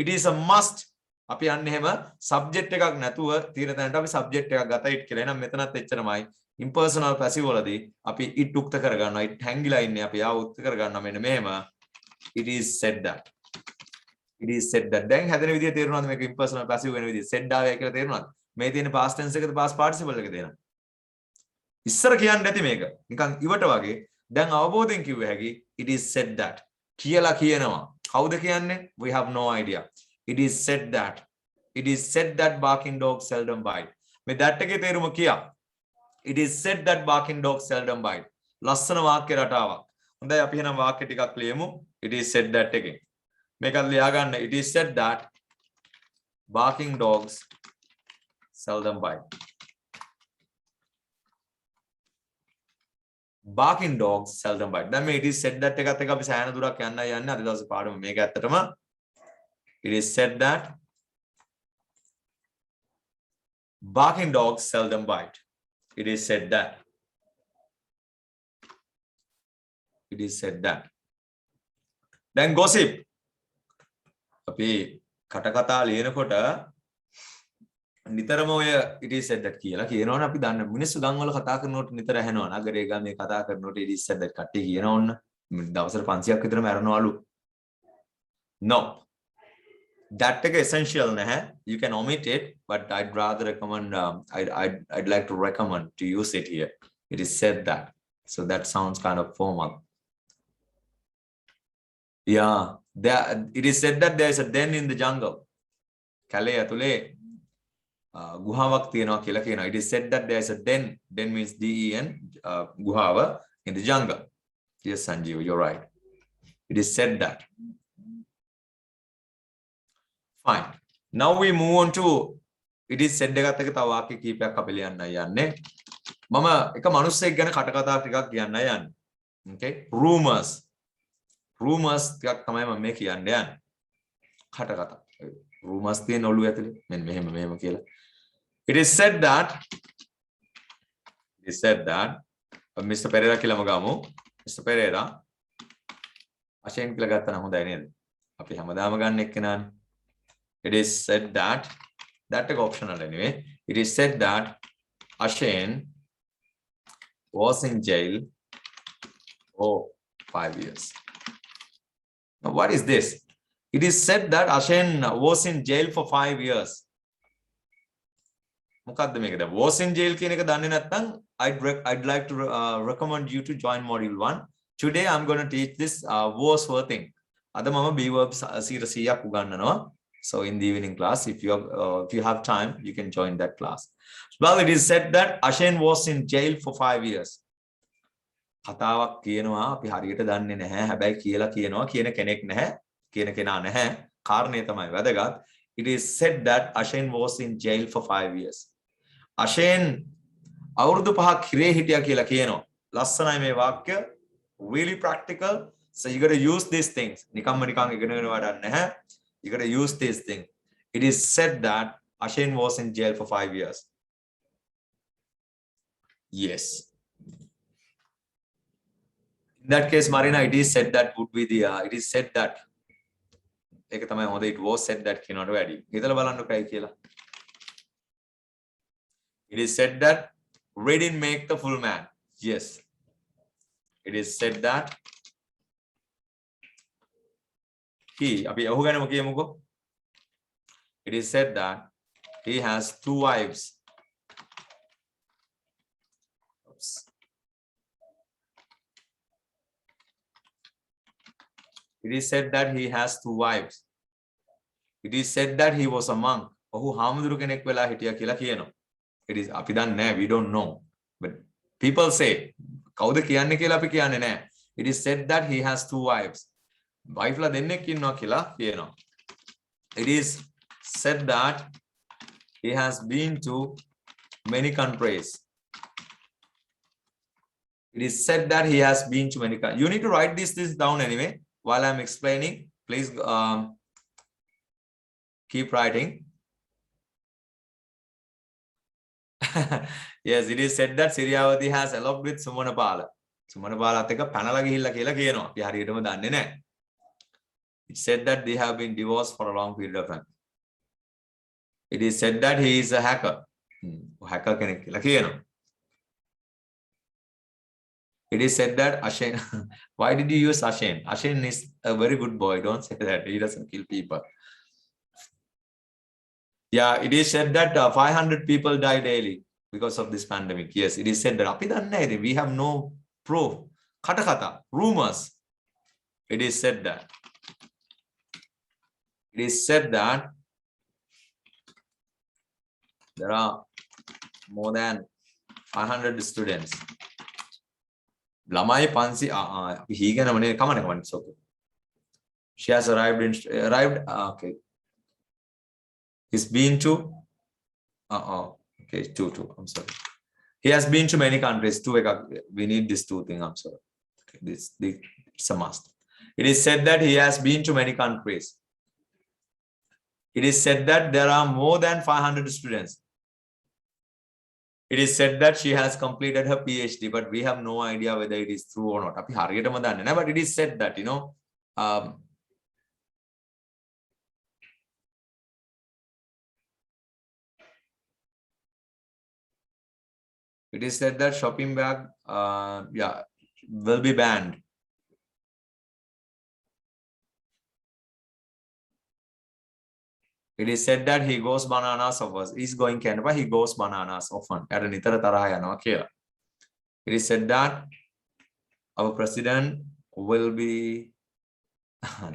It is a must. අපි යන්නේ එහෙම සබ්ජෙක්ට් එකක් නැතුව තියෙන තැනට අපි සබ්ජෙක්ට් එකක් ගත්තා it කියලා. එහෙනම් මෙතනත් එච්චරමයි. impersonal passive වලදී අපි it උක්ත කරගන්නවා. it හැංගිලා ඉන්නේ. අපි ආව උක්ත කරගන්නවා මෙන්න මෙහෙම. It is said that. It is said that. දැන් හැදෙන විදිය තේරුණාද මේක impersonal passive වෙන විදිය? said ආවයි කියලා තේරුණාද? මේ තියෙන past tense එකද past participle එකද දෙනවා. ඉස්සර කියන්නේ නැති මේක. නිකන් ඉවට වගේ. දැන් අවබෝධයෙන් කිව්ව හැකි it is said that. කියලා කියනවා. කවුද කියන්නේ? We have no idea. It is said that. It is said that barking dogs seldom bite. මේ that එකේ තේරුම කියා. It is said that barking dogs seldom bite. ලස්සන වාක්‍ය රටාවක්. හොඳයි අපි එහෙනම් වාක්‍ය ටිකක් ලියමු. It is said that එකෙන්. මේකත් ලියා ගන්න. It is said that barking dogs seldom bite. barking dogs seldom bite. දැන් මේ it is said that එකත් එක අපි සෑහෙන දුරක් යන්න යන්නේ අද දවසේ පාඩම මේක ඇත්තටම it is said that barking dogs seldom bite. It is said that. It is said that. Then gossip. අපි කටකතා ලියනකොට නිතරම ඔය it is said that කියලා කියනවනේ අපි දන්න මිනිස්සු ගම් වල කතා කරනකොට නිතර ඇහෙනවා නගරේ ගමේ කතා කරනකොට it is said that කට්ටිය කියනවා ඔන්න දවසට 500ක් විතර මැරෙනවලු. No. That එක essential නැහැ. You can omit it, but I'd rather recommend I'd like to recommend to use it here. It is said that. So that sounds kind of formal. Yeah, it is said that there is a den in the jungle. කැලේ ඇතුලේ ගුහාවක් තියෙනවා කියලා කියනවා. It is said that there is a den. Den means D-E-N, ගුහාව in the jungle. Yes, Sanjeev, you're right. It is said that. Fine. Now we move on to it is said එකත් එක තව වාක්‍ය කීපයක් අපි ලියන්නයි යන්නේ. මම එක මිනිස්සෙක් ගැන කටකතා ටිකක් කියන්නයි යන්නේ. Okay? Rumors. Rumors ටිකක් තමයි මම මේ කියන්න යන්නේ. කටකතා. Rumors තියෙන ඔළුව ඇතුලේ මෙන්න මෙහෙම කියලා. It is said that Mr. Pereira කියලාම ගමු. Mr. Pereira අශෙන් කියලා ගත්තා නම් හොඳයි නේද? අපි හැමදාම ගන්න එක්කෙනානේ. It is said that එක optional anyway. It is said that Ashen was in jail for 5 years. Now what is this? It is said that Ashen was in jail for 5 years. මොකද්ද මේකද? Was in jail කියන එක දන්නේ නැත්නම් I'd like to recommend you to join module 1. Today I'm going to teach this was thing. අද මම be verb 100ක් උගන්වනවා. So in the evening class, if you have time, you can join that class. Well, it is said that Ashen was in jail for 5 years. කතාවක් කියනවා අපි හරියට දන්නේ නැහැ. හැබැයි කියලා කියනවා කියන කෙනෙක් නැහැ. කියන කෙනා නැහැ. කාරණේ තමයි වැදගත්. It is said that Ashen was in jail for 5 years. Ashen අවුරුදු 5ක් හිරේ හිටියා කියලා කියනවා. ලස්සනයි මේ වාක්‍ය. Really practical. So you got to use these things. නිකම්ම නිකන් ඉගෙනගෙන වැඩක් නැහැ. You got to use this thing. It is said that Ashen was in jail for 5 years. Yes. In that case, Marina, it is said that would be the, it is said that. It was said that cannot වැඩි. හිතලා බලන්නකයි කියලා. It is said that reading make the full man. Yes. It is said that අපි ඔහු ගැනම කියමුකෝ. It is said that he has 2 wives. Oops. It is said that he has 2 wives. It is said that he was a monk. ඔහු හාමුදුරු කෙනෙක් වෙලා හිටියා කියලා කියනවා. It is අපි දන්නේ නැහැ, we don't know. But people say කවුද කියන්නේ කියලා අපි කියන්නේ නැහැ. It is said that he has 2 wives. Wife ලා දෙන්නෙක් ඉන්නවා කියලා කියනවා. It is said that he has been to many countries. It is said that he has been to many countries. You need to write this down anyway while I'm explaining. Please keep writing. Yes, it is said that Siriyawati has eloped with Sumanapala. Sumanapalaත් එක්ක පැනලා ගිහිල්ලා කියලා කියනවා. අපි හරියටම දන්නේ නැහැ. It said that they have been divorced for a long period of time. It is said that he is a hacker. Hacker කෙනෙක් කියලා කියනවා. It is said that Ashen. Why did you use Ashen? Ashen is a very good boy. Don't say that. He doesn't kill people. Yeah, it is said that 500 people die daily because of this pandemic. Yes, it is said that. අපි දන්නේ නැහැ. We have no proof. කටකතා. Rumors. It is said that. It is said that there are more than 500 students. ළමයි 500 he ගැනම නේ කමන්නේ it's okay. She has arrived okay. He's been to okay, two. I'm sorry. He has been to many countries. We need these two things. I'm sorry. Okay, it's a must. It is said that he has been to many countries. It is said that there are more than 500 students. It is said that she has completed her PhD, but we have no idea whether it is true or not. අපි හරියටම දන්නේ නැහැ, but it is said that, you know, it is said that shopping bag, will be banned. It is said that he goes bananas often. He's going Canada, he goes bananas often. එයාට නිතර තරහ යනවා කියලා. It is said that our president will be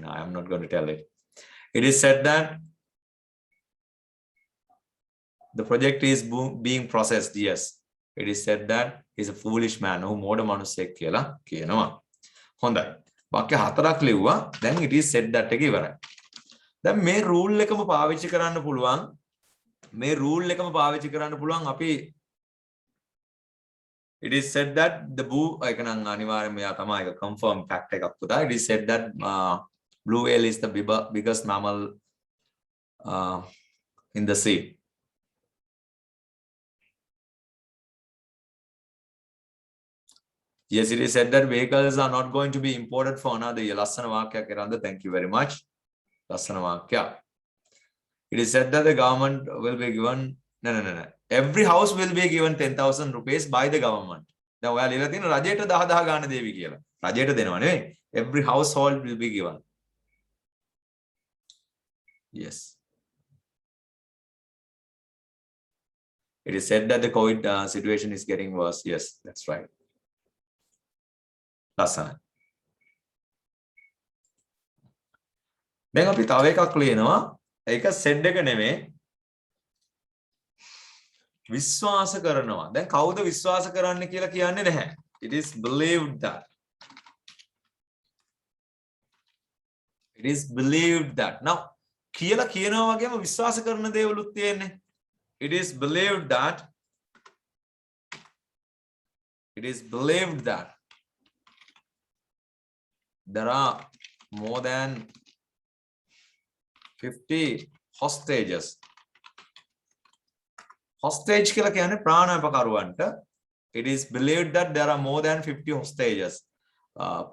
no, I'm not going to tell it. It is said that the project is being processed. Yes. It is said that he's a foolish man. Oh, මෝඩ මිනිස්සෙක් කියලා කියනවා. හොඳයි. වාක්‍ය හතරක් ලිව්වා. දැන් it is said that එක ඉවරයි. දැන් මේ රූල් එකම පාවිච්චි කරන්න පුළුවන්. මේ රූල් එකම පාවිච්චි කරන්න පුළුවන් අපි it is said that the ඒක නම් අනිවාර්යයෙන්ම යා තමයි ඒක confirm fact එකක් පුතා. It is said that blue whale is the biggest mammal in the sea. Yes, it is said that vehicles are not going to be imported for another year. ලස්සන වාක්‍යයක් කරන්ද. Thank you very much. ලස්සන වාක්‍යයක්. It is said that the government will be given no. Every house will be given 10,000 rupees by the government. දැන් ඔයාලා ඉලා තියෙන රජයට 10,000 ගන්න දේවි කියලා. රජයට දෙනවා නෙවෙයි. Every household will be given. Yes. It is said that the COVID situation is getting worse. Yes, that's right. ලස්සනයි. දැන් අපි තව එකක් ලියනවා. ඒක සෙඩ් එක නෙමෙයි. විශ්වාස කරනවා. දැන් කවුද විශ්වාස කරන්නේ කියලා කියන්නේ නැහැ. It is believed that. It is believed that. Now කියලා කියනවා වගේම විශ්වාස කරන දේවලුත් තියෙන්නේ. It is believed that. It is believed that there are more than 50 hostages. Hostage කියලා කියන්නේ ප්‍රාණාපකරුවන්ට. It is believed that there are more than 50 hostages.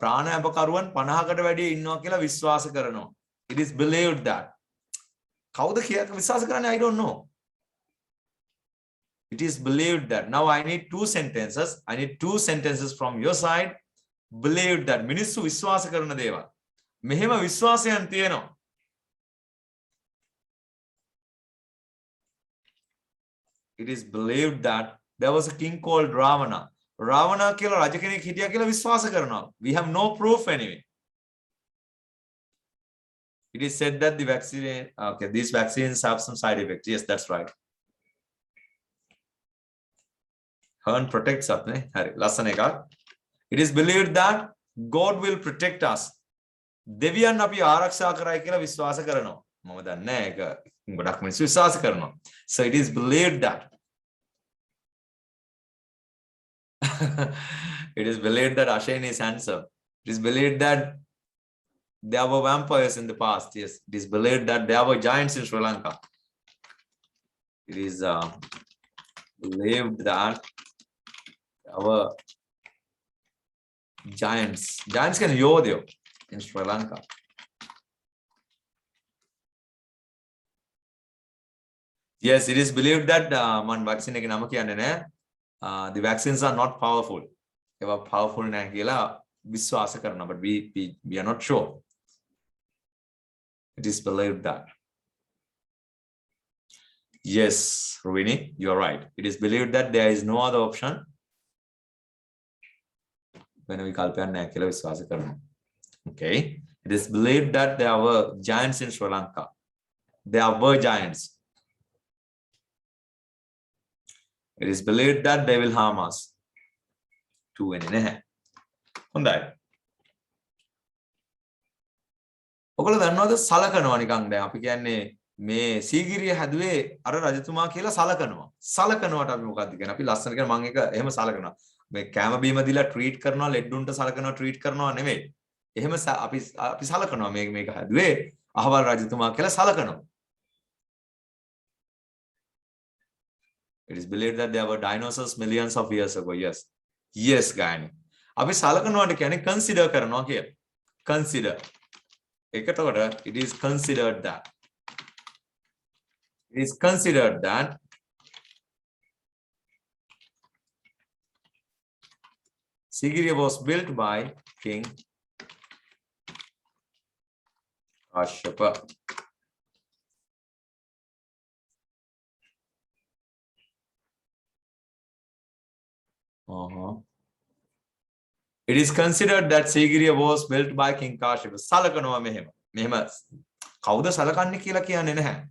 ප්‍රාණාපකරුවන් 50කට වැඩි ඉන්නවා කියලා විශ්වාස කරනවා. It is believed that. කවුද කියලා විශ්වාස කරන්නේ? I don't know. It is believed that. Now I need two sentences. I need two sentences from your side. Believed that. මිනිස්සු විශ්වාස කරන දේවල්. මෙහෙම විශ්වාසයන් තියෙනවා. It is believed that there was a king called Ravana. Ravana කියලා රජ කෙනෙක් හිටියා කියලා විශ්වාස කරනවා. We have no proof anyway. It is said that the vaccine, okay, these vaccines have some side effects. Yes, that's right. Hern protects us. Hari, ලස්සන එකක්. It is believed that God will protect us. දෙවියන් අපි ආරක්ෂා කරයි කියලා විශ්වාස කරනවා. මම දන්නේ නැහැ ඒක ගොඩක් මිනිස්සු විශ්වාස කරනවා. So it is believed that. It is believed that Ashane is handsome. It is believed that there were vampires in the past. Yes, it is believed that there were giants in Sri Lanka. It is believed that there were giants. Giants can yodyo in Sri Lanka. Yes, it is believed that vaccine එක නම කියන්නේ නැහැ. The vaccines are not powerful. ඒවා powerful නැහැ කියලා විශ්වාස කරනවා. But we are not sure. It is believed that. Yes, Ruvini, you are right. It is believed that there is no other option. වෙන විකල්පයක් නැහැ කියලා විශ්වාස කරනවා. Okay. It is believed that there were giants in Sri Lanka. There were giants. It is believed that they will harm us. Two වෙන්නේ නැහැ. හොඳයි. ඔයගොල්ලෝ දන්නවද සලකනවා නිකන් දැන් අපි කියන්නේ මේ සීගිරිය හැදුවේ අර රජතුමා කියලා සලකනවා. සලකනවාට අපි මොකක්ද කියන්නේ? අපි ලස්සන කියන මම එක එහෙම සලකනවා. මේ කැම බීම දීලා ට්‍රීට් කරනවා, ලෙඩුන්ට සලකනවා, ට්‍රීට් කරනවා නෙමෙයි. එහෙම අපි සලකනවා මේක හැදුවේ අහවල් රජතුමා කියලා සලකනවා. It is believed that there were dinosaurs millions of years ago. Yes. Yes, ගානේ. අපි සලකනවාට කියන්නේ consider කරනවා කියලා. Consider. ඒකට it is considered that. It is considered that Sigiriya was built by King Kashyapa. It is considered that Sigiriya was built by King Kashyapa. සලකනවා මෙහෙම. මෙහෙම කවුද සලකන්නේ කියලා කියන්නේ නැහැ.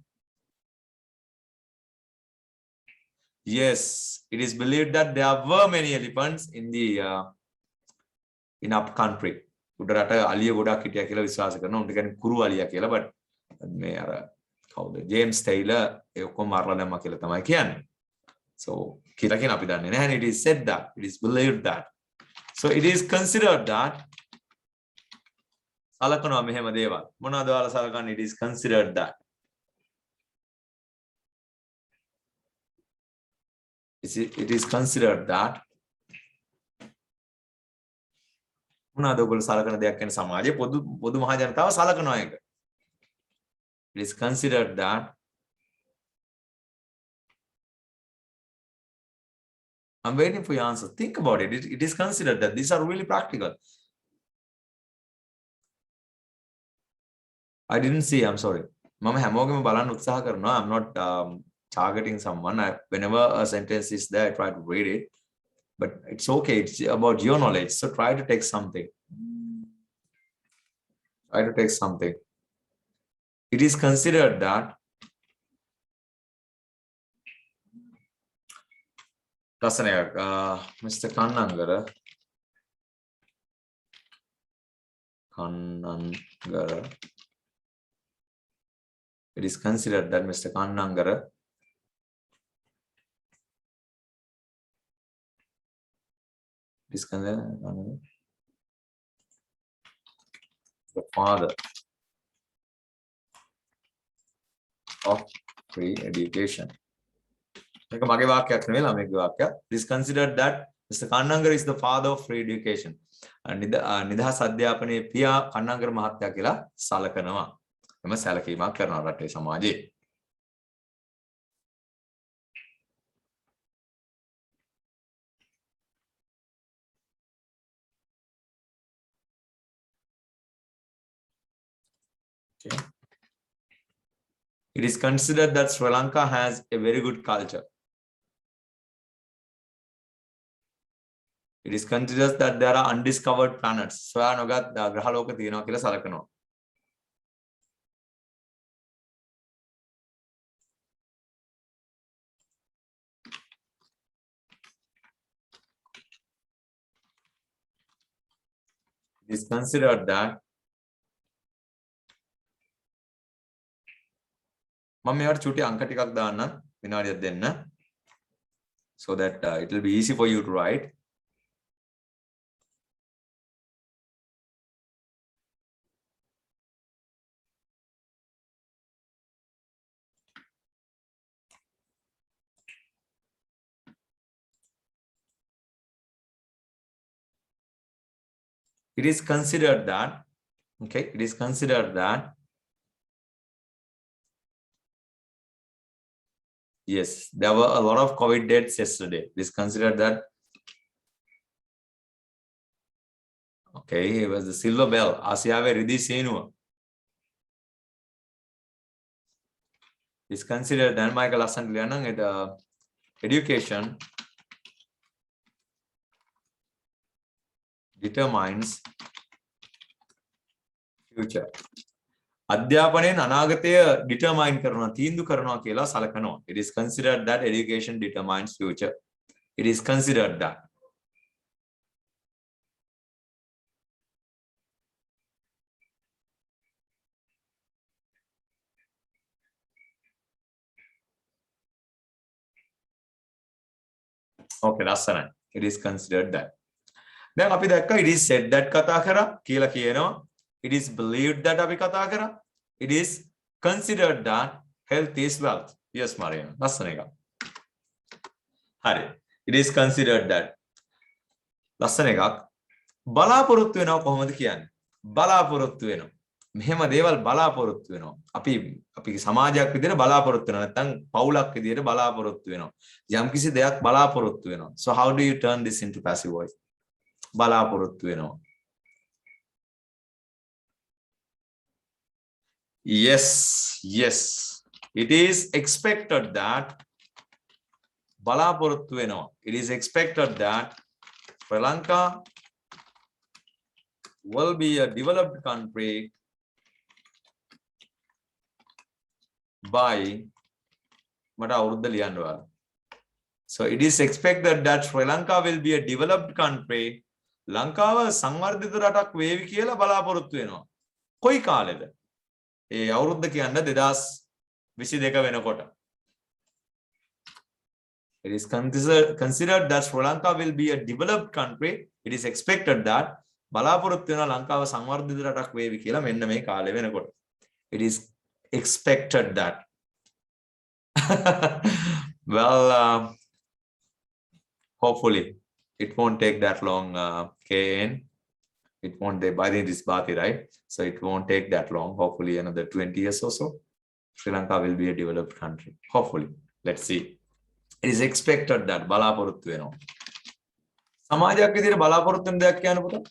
Yes, it is believed that there were many elephants in the in up country. උඩරට අලිය ගොඩක් හිටියා කියලා විශ්වාස කරනවා. උන්ට කියන්නේ කුරු අලියා කියලා. but මේ අර කවුද ජේම්ස් ටේලර් ඒ ඔක්කොම මාරලා දැම්මා කියලා තමයි කියන්නේ. So කියලා කියන අපි දන්නේ නැහැ. It is said that, it is believed that. So it is considered that සලකනවා මෙහෙම දේවල්. මොනවද ඔයාලා සලකන්නේ? It is considered that. It is considered that මොනවද ඔයගොල්ලෝ සලකන දෙයක් කියන්නේ සමාජයේ පොදු මහ ජනතාව සලකනවා එක. It is considered that I'm waiting for your answer. Think about it. It is considered that these are really practical. I didn't see. I'm sorry. මම හැමෝගෙම බලන්න උත්සාහ කරනවා. I'm not targeting someone. Whenever a sentence is there, I try to read it. But it's okay. It's about your knowledge. So try to take something. Try to take something. It is considered that Mr. Kannangara. It is considered that Mr. Kannangara is considered the father of free education. මේක මගේ වාක්‍යයක් නෙවෙයි ළමයිගේ වාක්‍යයක්. It is considered that Mr. Kannangara is the father of free education. නිදහස් අධ්‍යාපනයේ පියා කන්නංගර මහත්තයා කියලා සලකනවා. එම සැලකීමක් කරනවා රටේ සමාජයේ. Okay. It is considered that Sri Lanka has a very good culture. It is considered that there are undiscovered planets. සොයා නොගත් ග්‍රහලෝක තියෙනවා කියලා සලකනවා. It is considered that මම මේවට චුටි අංක ටිකක් දාන්න විනාඩියක් දෙන්න so that it will be easy for you to write. It is considered that, okay, it is considered that, yes, there were a lot of COVID deaths yesterday. It is considered that, okay, it was the silver bell. Asiave Ridhi Senuwa. It is considered that Michael Hassan Lianang at education determines future. අධ්‍යාපනයෙන් අනාගතය determine කරනවා තීන්දුව කරනවා කියලා සලකනවා. It is considered that education determines future. It is considered that. Okay, ලස්සනයි. It is considered that. දැන් අපි දැක්කා it is said that කතා කරා කියලා කියනවා. It is believed that අපි කතා කරා. It is considered that health is wealth. Yes, Mariam. ලස්සන එක. හරි. It is considered that. ලස්සන එකක්. බලාපොරොත්තු වෙනවා කොහොමද කියන්නේ? බලාපොරොත්තු වෙනවා. මෙහෙම දේවල් බලාපොරොත්තු වෙනවා. අපි සමාජයක් විදිහට බලාපොරොත්තු වෙනවා. නැත්නම් පවුලක් විදිහට බලාපොරොත්තු වෙනවා. යම්කිසි දෙයක් බලාපොරොත්තු වෙනවා. So how do you turn this into passive voice? බලාපොරොත්තු වෙනවා. Yes. It is expected that බලාපොරොත්තු වෙනවා. It is expected that Sri Lanka will be a developed country by මට අවුරුද්ද ලියන්න ඕන. So it is expected that Sri Lanka will be a developed country. ලංකාව සංවර්ධිත රටක් වේවි කියලා බලාපොරොත්තු වෙනවා. කොයි කාලෙද? ඒ අවුරුද්ද කියන්න 2022 වෙනකොට. It is considered that Sri Lanka will be a developed country. It is expected that බලාපොරොත්තු වෙනවා ලංකාව සංවර්ධිත රටක් වේවි කියලා මෙන්න මේ කාලේ වෙනකොට. It is expected that. Well, hopefully it won't take that long, KN. It won't take, by then it is Bati, right? So it won't take that long. Hopefully another 20 years or so, Sri Lanka will be a developed country. Hopefully. Let's see. It is expected that බලාපොරොත්තු වෙනවා. සමාජයක් විදිහට බලාපොරොත්තු වෙන දෙයක් කියන්න පුතා.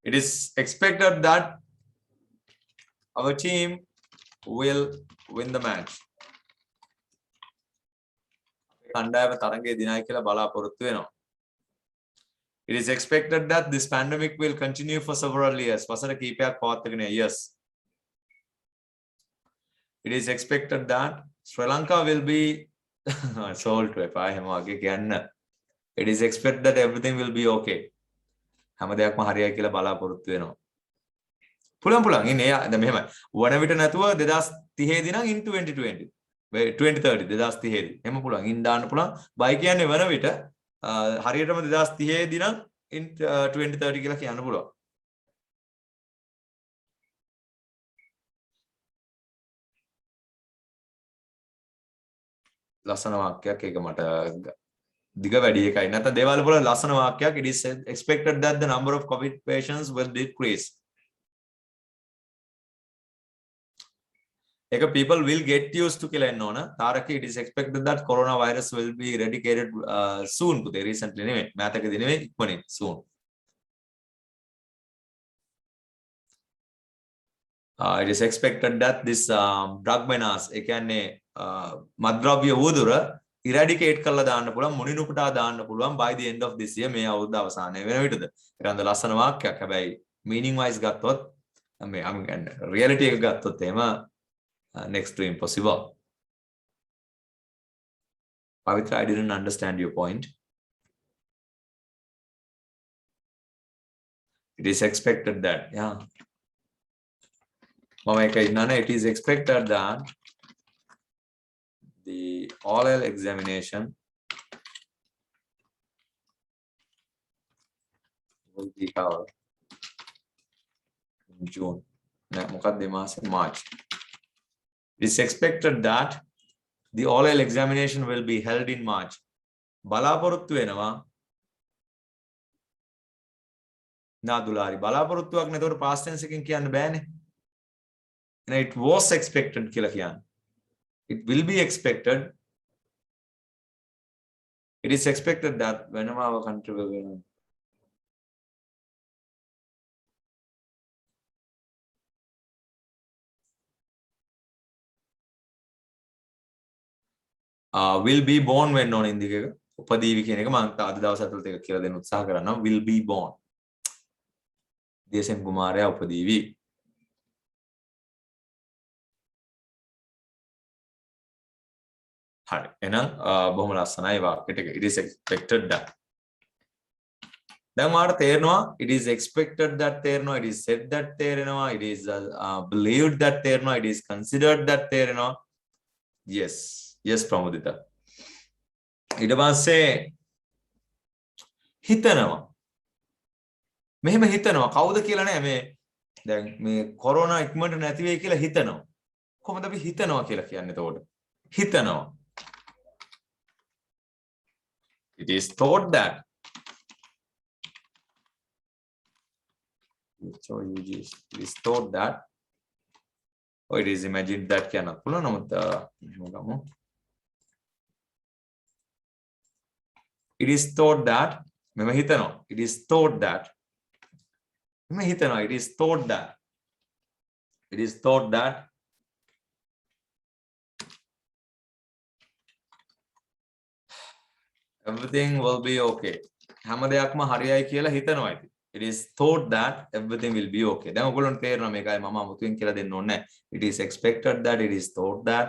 It is expected that our team will win the match. කණ්ඩායම තරගයේ දිනයි කියලා බලාපොරොත්තු වෙනවා. It is expected that this pandemic will continue for several years. වසර කිහිපයක් පවත්වාගෙන යයි. Yes. It is expected that Sri Lanka will be sold to එපා එහෙම වගේ කියන්න. It is expected that everything will be okay. හැම දෙයක්ම හරියයි කියලා බලාපොරොත්තු වෙනවා. පුළුවන් ඉන්නේ දැන් මෙහෙමයි. වන විට නැතුව 2030 දී නම් in 2020. 2030 2030 දී. එහෙම පුළුවන්. ඉන් දාන්න පුළුවන්. බයි කියන්නේ වන විට හරියටම 2030 දී නම් in 2030 කියලා කියන්න පුළුවන්. ලස්සන වාක්‍යයක් ඒක මට දිග වැඩි එකයි. නැත්නම් දේවාල වල ලස්සන වාක්‍යයක්. It is expected that the number of COVID patients will decrease. ඒක people will get used to කියලා එන්න ඕන. තාරක it is expected that coronavirus will be eradicated soon. පුතේ recently නෙමෙයි. මෑතකදී නෙමෙයි ඉක්මනින් soon. It is expected that this drug menace ඒ කියන්නේ මත්ද්‍රව්‍ය වූදුර eradicate කරලා දාන්න පුළුවන් මුනිනුපුටා දාන්න පුළුවන් by the end of this year මේ අවුරුද්ද අවසානයේ වෙන විටද. ඒකන්ද ලස්සන වාක්‍යයක්. හැබැයි meaning wise ගත්තොත් මේ I mean reality එක ගත්තොත් එහෙම next to impossible. Pavitra, I didn't understand your point. It is expected that, yeah. It is expected that the oral examination will be held in June. March. It is expected that the oral examination will be held in March. බලාපොරොත්තු වෙනවා නාදුලාරි බලාපොරොත්තුවක් නැතකොට past tense එකෙන් කියන්න බෑනේ. And it was expected කියලා කියන්නේ. It will be expected. It is expected that whenever our country will win. Will be born when on Indika එක උපදීවි කියන එක මම අද දවස් ඇතුළත එක කියලා දෙන්න උත්සාහ කරනවා. Will be born. දේශෙන් කුමාරයා උපදීවි. හරි. එහෙනම් බොහොම ලස්සනයි වාක්‍යෙට එක. It is expected that. දැන් මාට තේරෙනවා it is expected that තේරෙනවා, it is said that තේරෙනවා, it is believed that තේරෙනවා, it is considered that තේරෙනවා. Yes. Yes, Pramudita. ඊට පස්සේ හිතනවා මෙහෙම හිතනවා කවුද කියලා නෑ මේ දැන් මේ කොරෝනා ඉක්මනට නැති වෙයි කියලා හිතනවා කොහොමද අපි හිතනවා කියලා කියන්නේ එතකොට හිතනවා it is thought that it is thought that or it is imagined that කියන්නත් පුළුවන් නමුත් මෙහෙම ගමු it is thought that මෙහෙම හිතනවා it is thought that මෙහෙම හිතනවා it is thought that it is thought that everything will be okay හැම දෙයක්ම හරියයි කියලා හිතනවා ඉතින් it is thought that everything will be okay දැන් ඔයගොල්ලන්ට තේරෙනවා මේකයි මම අමුතුවෙන් කියලා දෙන්න ඕනේ නැහැ it is expected that it is thought that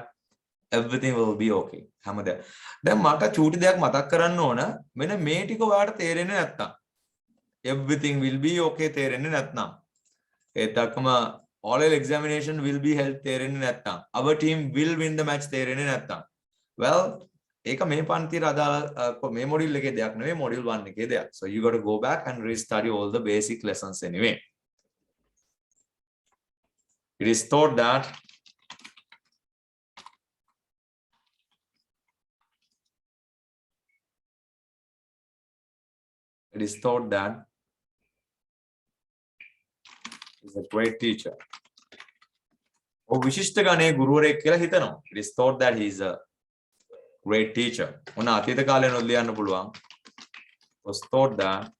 everything will be okay හැම දෙයක් දැන් මට චූටි දෙයක් මතක් කරන්න ඕන මෙන්න මේ ටික ඔයාලට තේරෙන්නේ නැත්තම් everything will be okay තේරෙන්නේ නැත්නම් ඒත් අකම all examination will be held තේරෙන්නේ නැත්නම් our team will win the match තේරෙන්නේ නැත්නම් well ඒක මේ පන්තියේ අදාළ මේ මොඩියුල් එකේ දෙයක් නෙවෙයි මොඩියුල් 1 එකේ දෙයක් so you got to go back and restudy all the basic lessons anyway it is thought that is a great teacher ඔහු විශිෂ්ට ගණයේ ගුරුවරයෙක් කියලා හිතනවා it is thought that he is a great teacher මොන අතීත කාලේ නෝත් ලියන්න පුළුවන් was thought that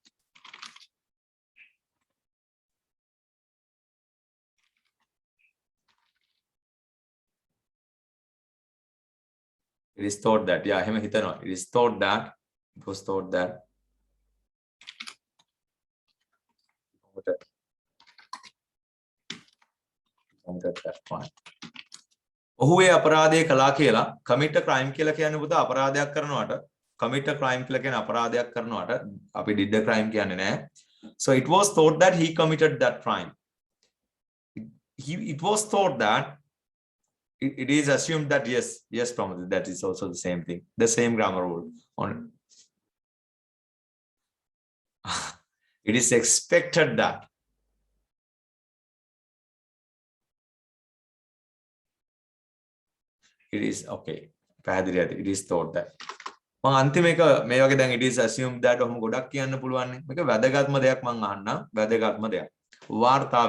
it is thought that yeah එහෙම හිතනවා it is thought that it was thought that that point ඔහු ඒ අපරාධය කළා කියලා commit a crime කියලා කියන්නේ පුතා අපරාධයක් කරනවට commit a crime කියලා කියන්නේ අපරාධයක් කරනවට අපි did a crime කියන්නේ නැහැ so it was thought that he committed that crime it was thought that it is assumed that yes Pramod that is also the same thing the same grammar rule on it is expected that it is okay පැහැදිලි ඇති it is thought that මම අන්තිම එක මේ වගේ දැන් it is assumed that ඔහොම ගොඩක් කියන්න පුළුවන් නේ මේක වැදගත්ම දෙයක් මම අහන්නම් වැදගත්ම දෙයක් වාර්තා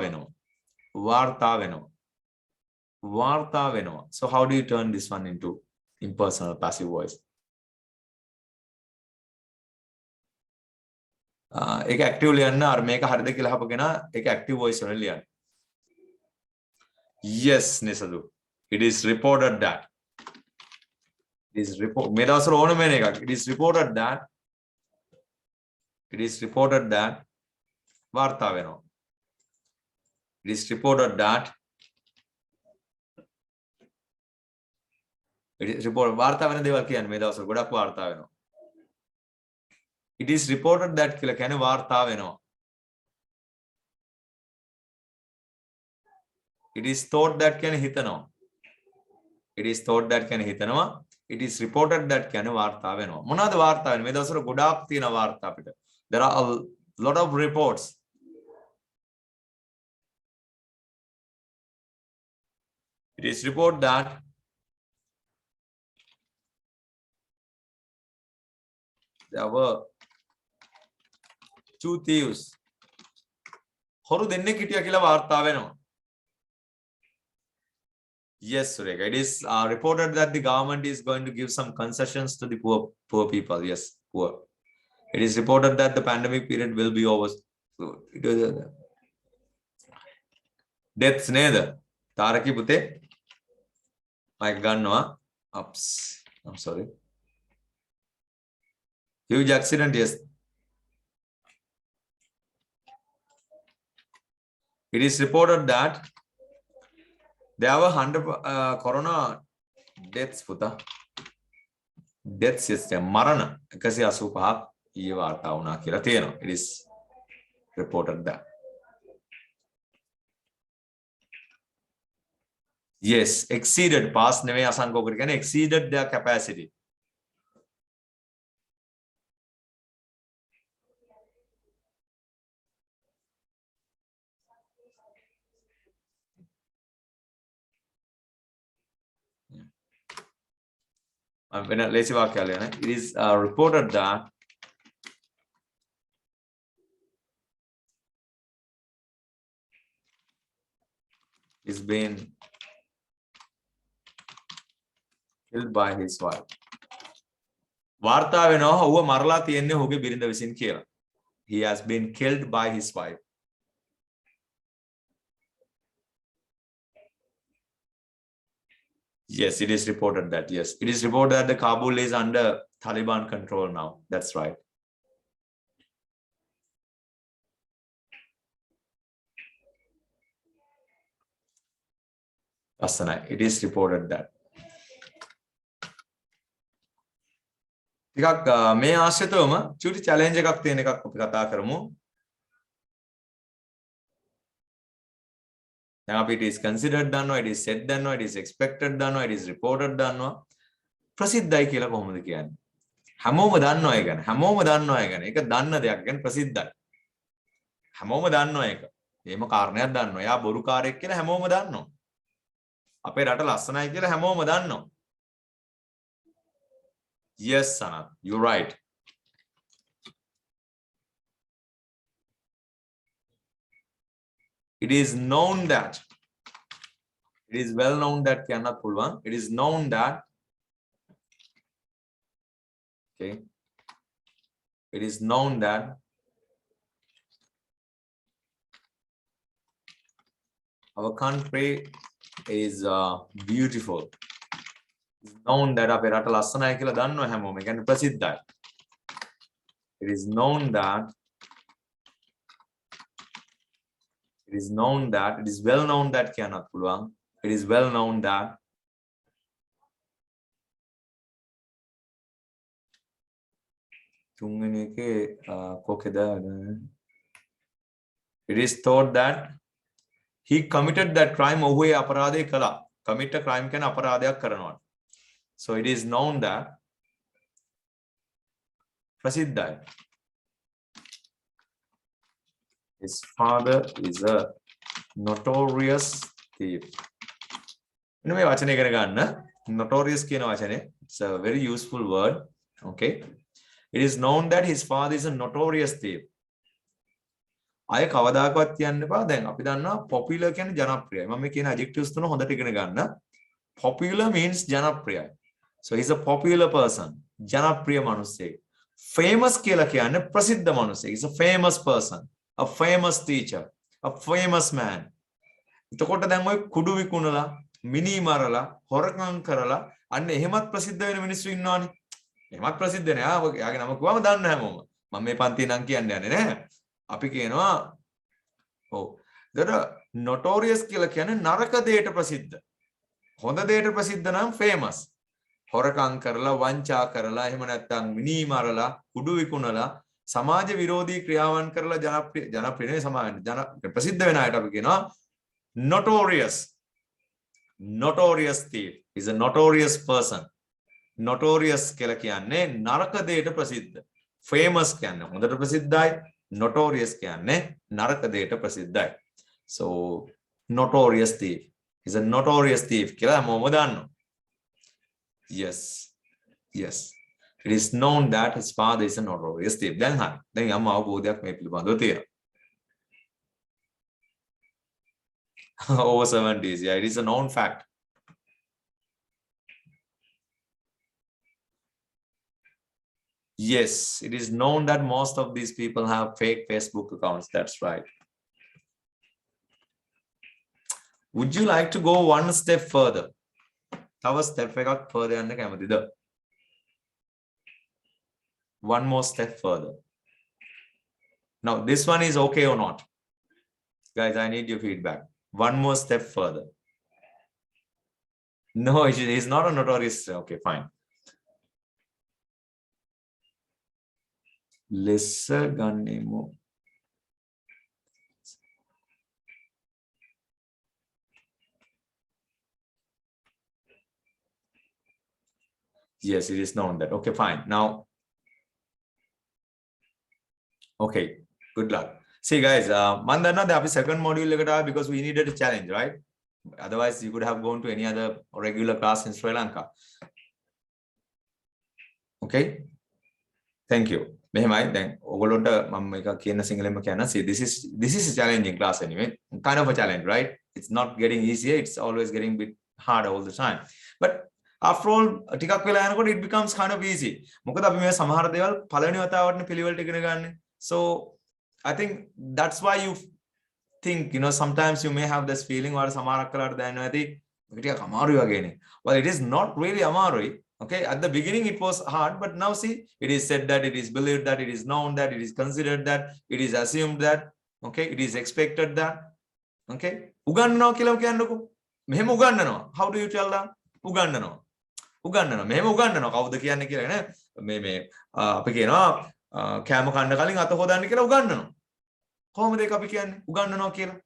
වෙනවා so how do you turn this one into impersonal passive voice ඒක active ලියන්න අර මේක හරිද කියලා අහපගෙන ඒක active voice වලින් ලියන්න yes Nisadu it is reported that it is report මේ දවස්වල ඕනම වෙන එකක් it is reported that වාර්තා වෙනවා it is reported that it is report වාර්තා වෙන දේවල් කියන්නේ මේ දවස්වල ගොඩක් වාර්තා වෙනවා it is reported that කියලා කියන්නේ වාර්තා වෙනවා it is thought that කියන්නේ හිතනවා it is thought that කියන්නේ හිතනවා it is reported that කියන්නේ වාර්තා වෙනවා මොනවාද වාර්තා වෙන්නේ මේ දවස්වල ගොඩාක් තියෙන වාර්තා අපිට there are a lot of reports it is reported that there were two thieves හොරු දෙන්නෙක් හිටියා කියලා වාර්තා වෙනවා yes Sureka it is reported that the government is going to give some concessions to the poor people yes poor it is reported that the pandemic period will be over so it was deaths neither Taraki pute mic gannawa ups I'm sorry huge accident yes it is reported that there were 100 corona deaths puta death system මරණ 185ක් ඊයේ වාර්තා වුණා කියලා තියෙනවා it is reported that yes exceeded past නෙවෙයි අසංකෝකර කියන්නේ exceeded their capacity ලේසි වාක්‍යයක් ලියන්න. It is reported that he's been killed by his wife. වාර්තා වෙනවා ඌව මරලා තියන්නේ ඔහුගේ බිරිඳ විසින් කියලා. He has been killed by his wife. Yes, it is reported that. Yes, it is reported that the Kabul is under Taliban control now. That's right. Asana, it is reported that. ටිකක් මේ ආශ්‍රිතවම චුටි challenge එකක් තියෙන එකක් අපි කතා කරමු. දැන් අපි it is considered දන්නවා, it is said දන්නවා, it is expected දන්නවා, it is reported දන්නවා. ප්‍රසිද්ධයි කියලා කොහොමද කියන්නේ? හැමෝම දන්නවා ඒ ගැන. හැමෝම දන්නවා ඒ ගැන. ඒක දන්න දෙයක් ගැන ප්‍රසිද්ධයි. හැමෝම දන්නවා ඒක. එහෙම කාරණයක් දන්නවා. එයා බොරුකාරයෙක් කියලා හැමෝම දන්නවා. අපේ රට ලස්සනයි කියලා හැමෝම දන්නවා. Yes, Sanat, you're right. It is known that, it is well known that කියන්නත් පුළුවන්. It is known that, okay, it is known that our country is beautiful. It is known that අපේ රට ලස්සනයි කියලා දන්නවා හැමෝම. ඒ කියන්නේ ප්‍රසිද්ධයි. It is known that, it is known that, it is well known that කියන්නත් පුළුවන්. It is well known that තුන්වෙනි එකේ කොකේද? It is thought that he committed that crime. ඔහු ඒ අපරාධය කළා. Commit a crime කියන්නේ අපරාධයක් කරනවා. So it is known that ප්‍රසිද්ධයි. His father is a notorious thief. මේ වචනේ ඉගෙන ගන්න. Notorious කියන වචනේ. It's a very useful word. Okay. It is known that his father is a notorious thief. අය කවදාකවත් කියන්න එපා. දැන් අපි දන්නවා popular කියන්නේ ජනප්‍රියයි. මම මේ කියන adjectives තුන හොඳට ඉගෙන ගන්න. Popular means ජනප්‍රියයි. So he's a popular person. ජනප්‍රිය මිනිසෙක්. Famous කියලා කියන්නේ ප්‍රසිද්ධ මිනිසෙක්. He's a famous person. A famous teacher. A famous man. එතකොට දැන් ඔය කුඩු විකුණලා, මිනි මරලා, හොරකම් කරලා අන්න එහෙමත් ප්‍රසිද්ධ වෙන මිනිස්සු ඉන්නවනේ. එහෙමත් ප්‍රසිද්ධ නෑ. යාගේ නම කිව්වම දන්න හැමෝම. මම මේ පන්තියේ නම් කියන්නේ නැහැ. අපි කියනවා ඔව්. ඒතර notorious කියලා කියන්නේ නරක දෙයට ප්‍රසිද්ධ. හොඳ දෙයට ප්‍රසිද්ධ නම් famous. හොරකම් කරලා වංචා කරලා එහෙම නැත්නම් මිනි මරලා කුඩු විකුණලා සමාජ විරෝධී ක්‍රියාවන් කරලා ජනප්‍රිය නෙවෙයි සමාජ ප්‍රසිද්ධ වෙන අයට අපි කියනවා notorious thief is a notorious person. notorious කියලා කියන්නේ නරක දෙයට ප්‍රසිද්ධ. famous කියන්නේ හොඳට ප්‍රසිද්ධයි. notorious කියන්නේ නරක දෙයට ප්‍රසිද්ධයි. So notorious thief is a notorious thief කියලා හැමෝම දන්නවා. Yes. Yes. It is known that his father is a notorious thief. දැන් හරි. දැන් යම් අවබෝධයක් මේ පිළිබඳව තියෙනවා. Over 70s. Yeah, it is a known fact. Yes, it is known that most of these people have fake Facebook accounts. That's right. Would you like to go one step further? තව step එකක් further යන්න කැමතිද? One more step further. Now, this one is okay or not? Guys, I need your feedback. One more step further. No, he's not a notorious. Okay, fine. Lesser Ganemo. Yes, it is known that. Okay, fine. Now, okay, good luck. See, guys, man danna da api second module ekata because we needed a challenge, right? Otherwise, you could have gone to any other regular class in Sri Lanka. okay thank you මෙහෙමයි දැන් ඔයගොල්ලොන්ට මම මේක කියන සිංහලෙන්ම කියන්න see this is a challenging class anyway kind of a challenge right it's not getting easier it's always getting a bit harder all the time but after all ටිකක් වෙලා යනකොට it becomes kind of easy මොකද අපි මේ සමහර දේවල් පළවෙනි වතාවටනේ පිළිවෙලට ඉගෙන ගන්න so I think that's why you think you know sometimes you may have this feeling or සමහරක් කලකට දැනෙනවා ඇති මේක ටිකක් අමාරුයි වගේනේ well it is not really අමාරුයි okay at the beginning it was hard but now see it is said that it is believed that it is known that it is considered that it is assumed that okay it is expected that okay උගන්වනවා කියලා කියන්නකෝ මෙහෙම උගන්වනවා how do you tell them උගන්වනවා මෙහෙම උගන්වනවා කවුද කියන්නේ කියලා නේ මේ අපි කියනවා කෑම කන්න කලින් අත හොදන්න කියලා උගන්වනවා කොහොමද ඒක අපි කියන්නේ උගන්වනවා කියලා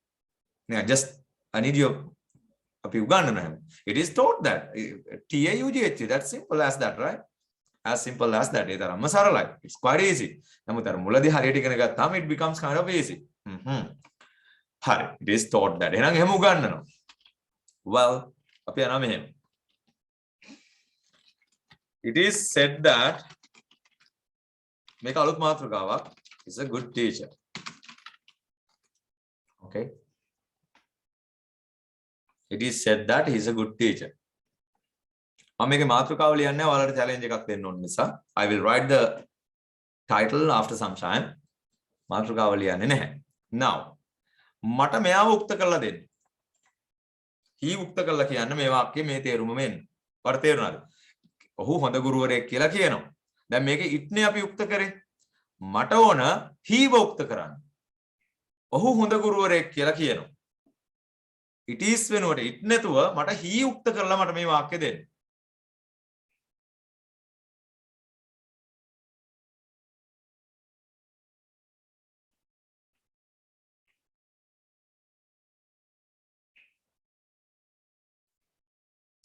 නෑ just I need your අපි උගන්වනවා it is taught that TAUGH that's simple as that right as simple as that ඒ තරම්ම සරලයි it's quite easy නමුත් අර මුලදී හරියට ඉගෙන ගත්තාම it becomes kind of easy හරි it is taught that එහෙනම් එහෙම උගන්වනවා well අපි යනවා මෙහෙම it is said that මේක අලුත් මාතෘකාවක් is a good teacher okay it is said that he is a good teacher මම මේකේ මාතෘකාව ලියන්නේ ඔයාලට challenge එකක් දෙන්න ඕන නිසා I will write the title after some time මාතෘකාව ලියන්නේ නැහැ now මට මෙයාව උක්ත කරලා දෙන්න he උක්ත කරලා කියන්න මේ වාක්‍යයේ මේ තේරුම මෙන්න ඔයාලට තේරුණාද ඔහු හොඳ ගුරුවරයෙක් කියලා කියනවා දැන් මේකේ ඉත්නේ අපි උක්ත කරේ මට ඕන he ව උක්ත කරන්න ඔහු හොඳ ගුරුවරයෙක් කියලා කියනවා it is වෙනුවට it නැතුව මට he උක්ත කරලා මට මේ වාක්‍ය දෙන්න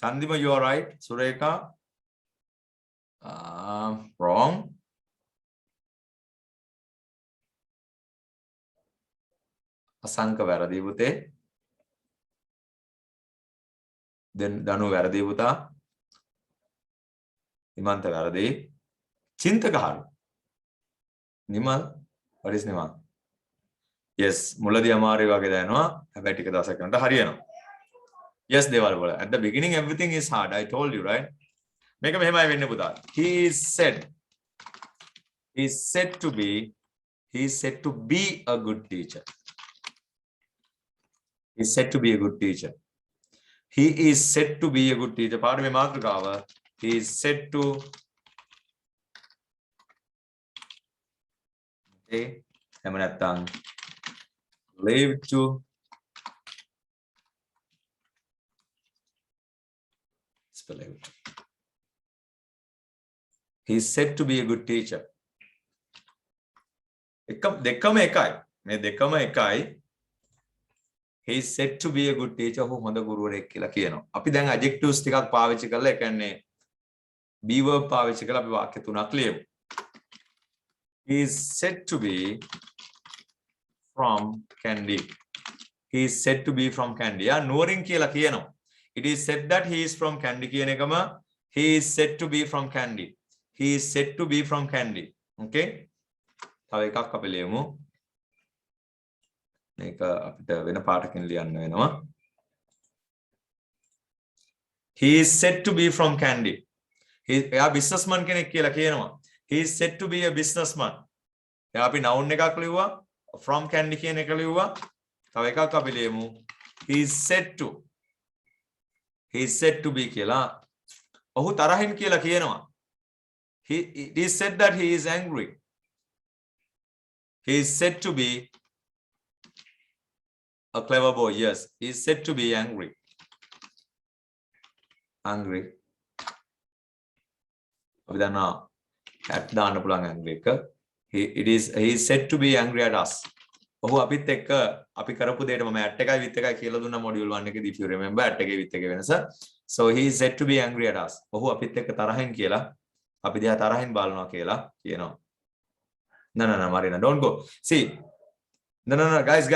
Chandima you are right Sureka wrong Asanka වැරදි පුතේ දනු වැරදි පුතා නිමන්ත වැරදි චින්තකහරු Nimal what is Nimal yes මුලදී අමාරුයි වගේ දැනෙනවා හැබැයි ටික දවසක් යනකොට හරියනවා yes දේවල් වල at the beginning everything is hard I told you right මේක මෙහෙමයි වෙන්නේ පුතා he is said to be a good teacher he is said to be a good teacher he is said to be a good teacher පාඩමේ මාතෘකාව he is said to okay එහෙම නැත්නම් live to spell it he is said to be a good teacher දෙකම එකයි මේ දෙකම එකයි he is said to be a good teacher ඔහු හොඳ ගුරුවරයෙක් කියලා කියනවා අපි දැන් adjectives ටිකක් පාවිච්චි කරලා ඒ කියන්නේ be verb පාවිච්චි කරලා අපි වාක්‍ය තුනක් ලියමු he is said to be from Kandy he is said to be from Kandy නුවරින් කියලා කියනවා it is said that he is from Kandy කියන එකම he is said to be from Kandy he is said to be from Kandy okay තව එකක් අපි ලියමු මේක අපිට වෙන පාටකින් ලියන්න වෙනවා he is said to be from Kandy එයා businessman කෙනෙක් කියලා කියනවා he is said to be a businessman එයා අපි noun එකක් ලියුවා from Kandy කියන එක ලියුවා තව එකක් අපි ලියමු he is said to be කියලා ඔහු තරහින් කියලා කියනවා it is said that he is angry he is said to be a clever boy yes he is said to be angry අපි දන්නවා at දාන්න පුළුවන් angry එක he is said to be angry at us ඔහු අපිත් එක්ක අපි කරපු දෙයට මම at එකයි with එකයි කියලා දුන්නා module 1 එකේදී if you remember at එකේ with එකේ වෙනස so he is said to be angry at us ඔහු අපිත් එක්ක තරහින් කියලා අපි දිහා තරහින් බලනවා කියලා කියනවා no Marina don't go see no guys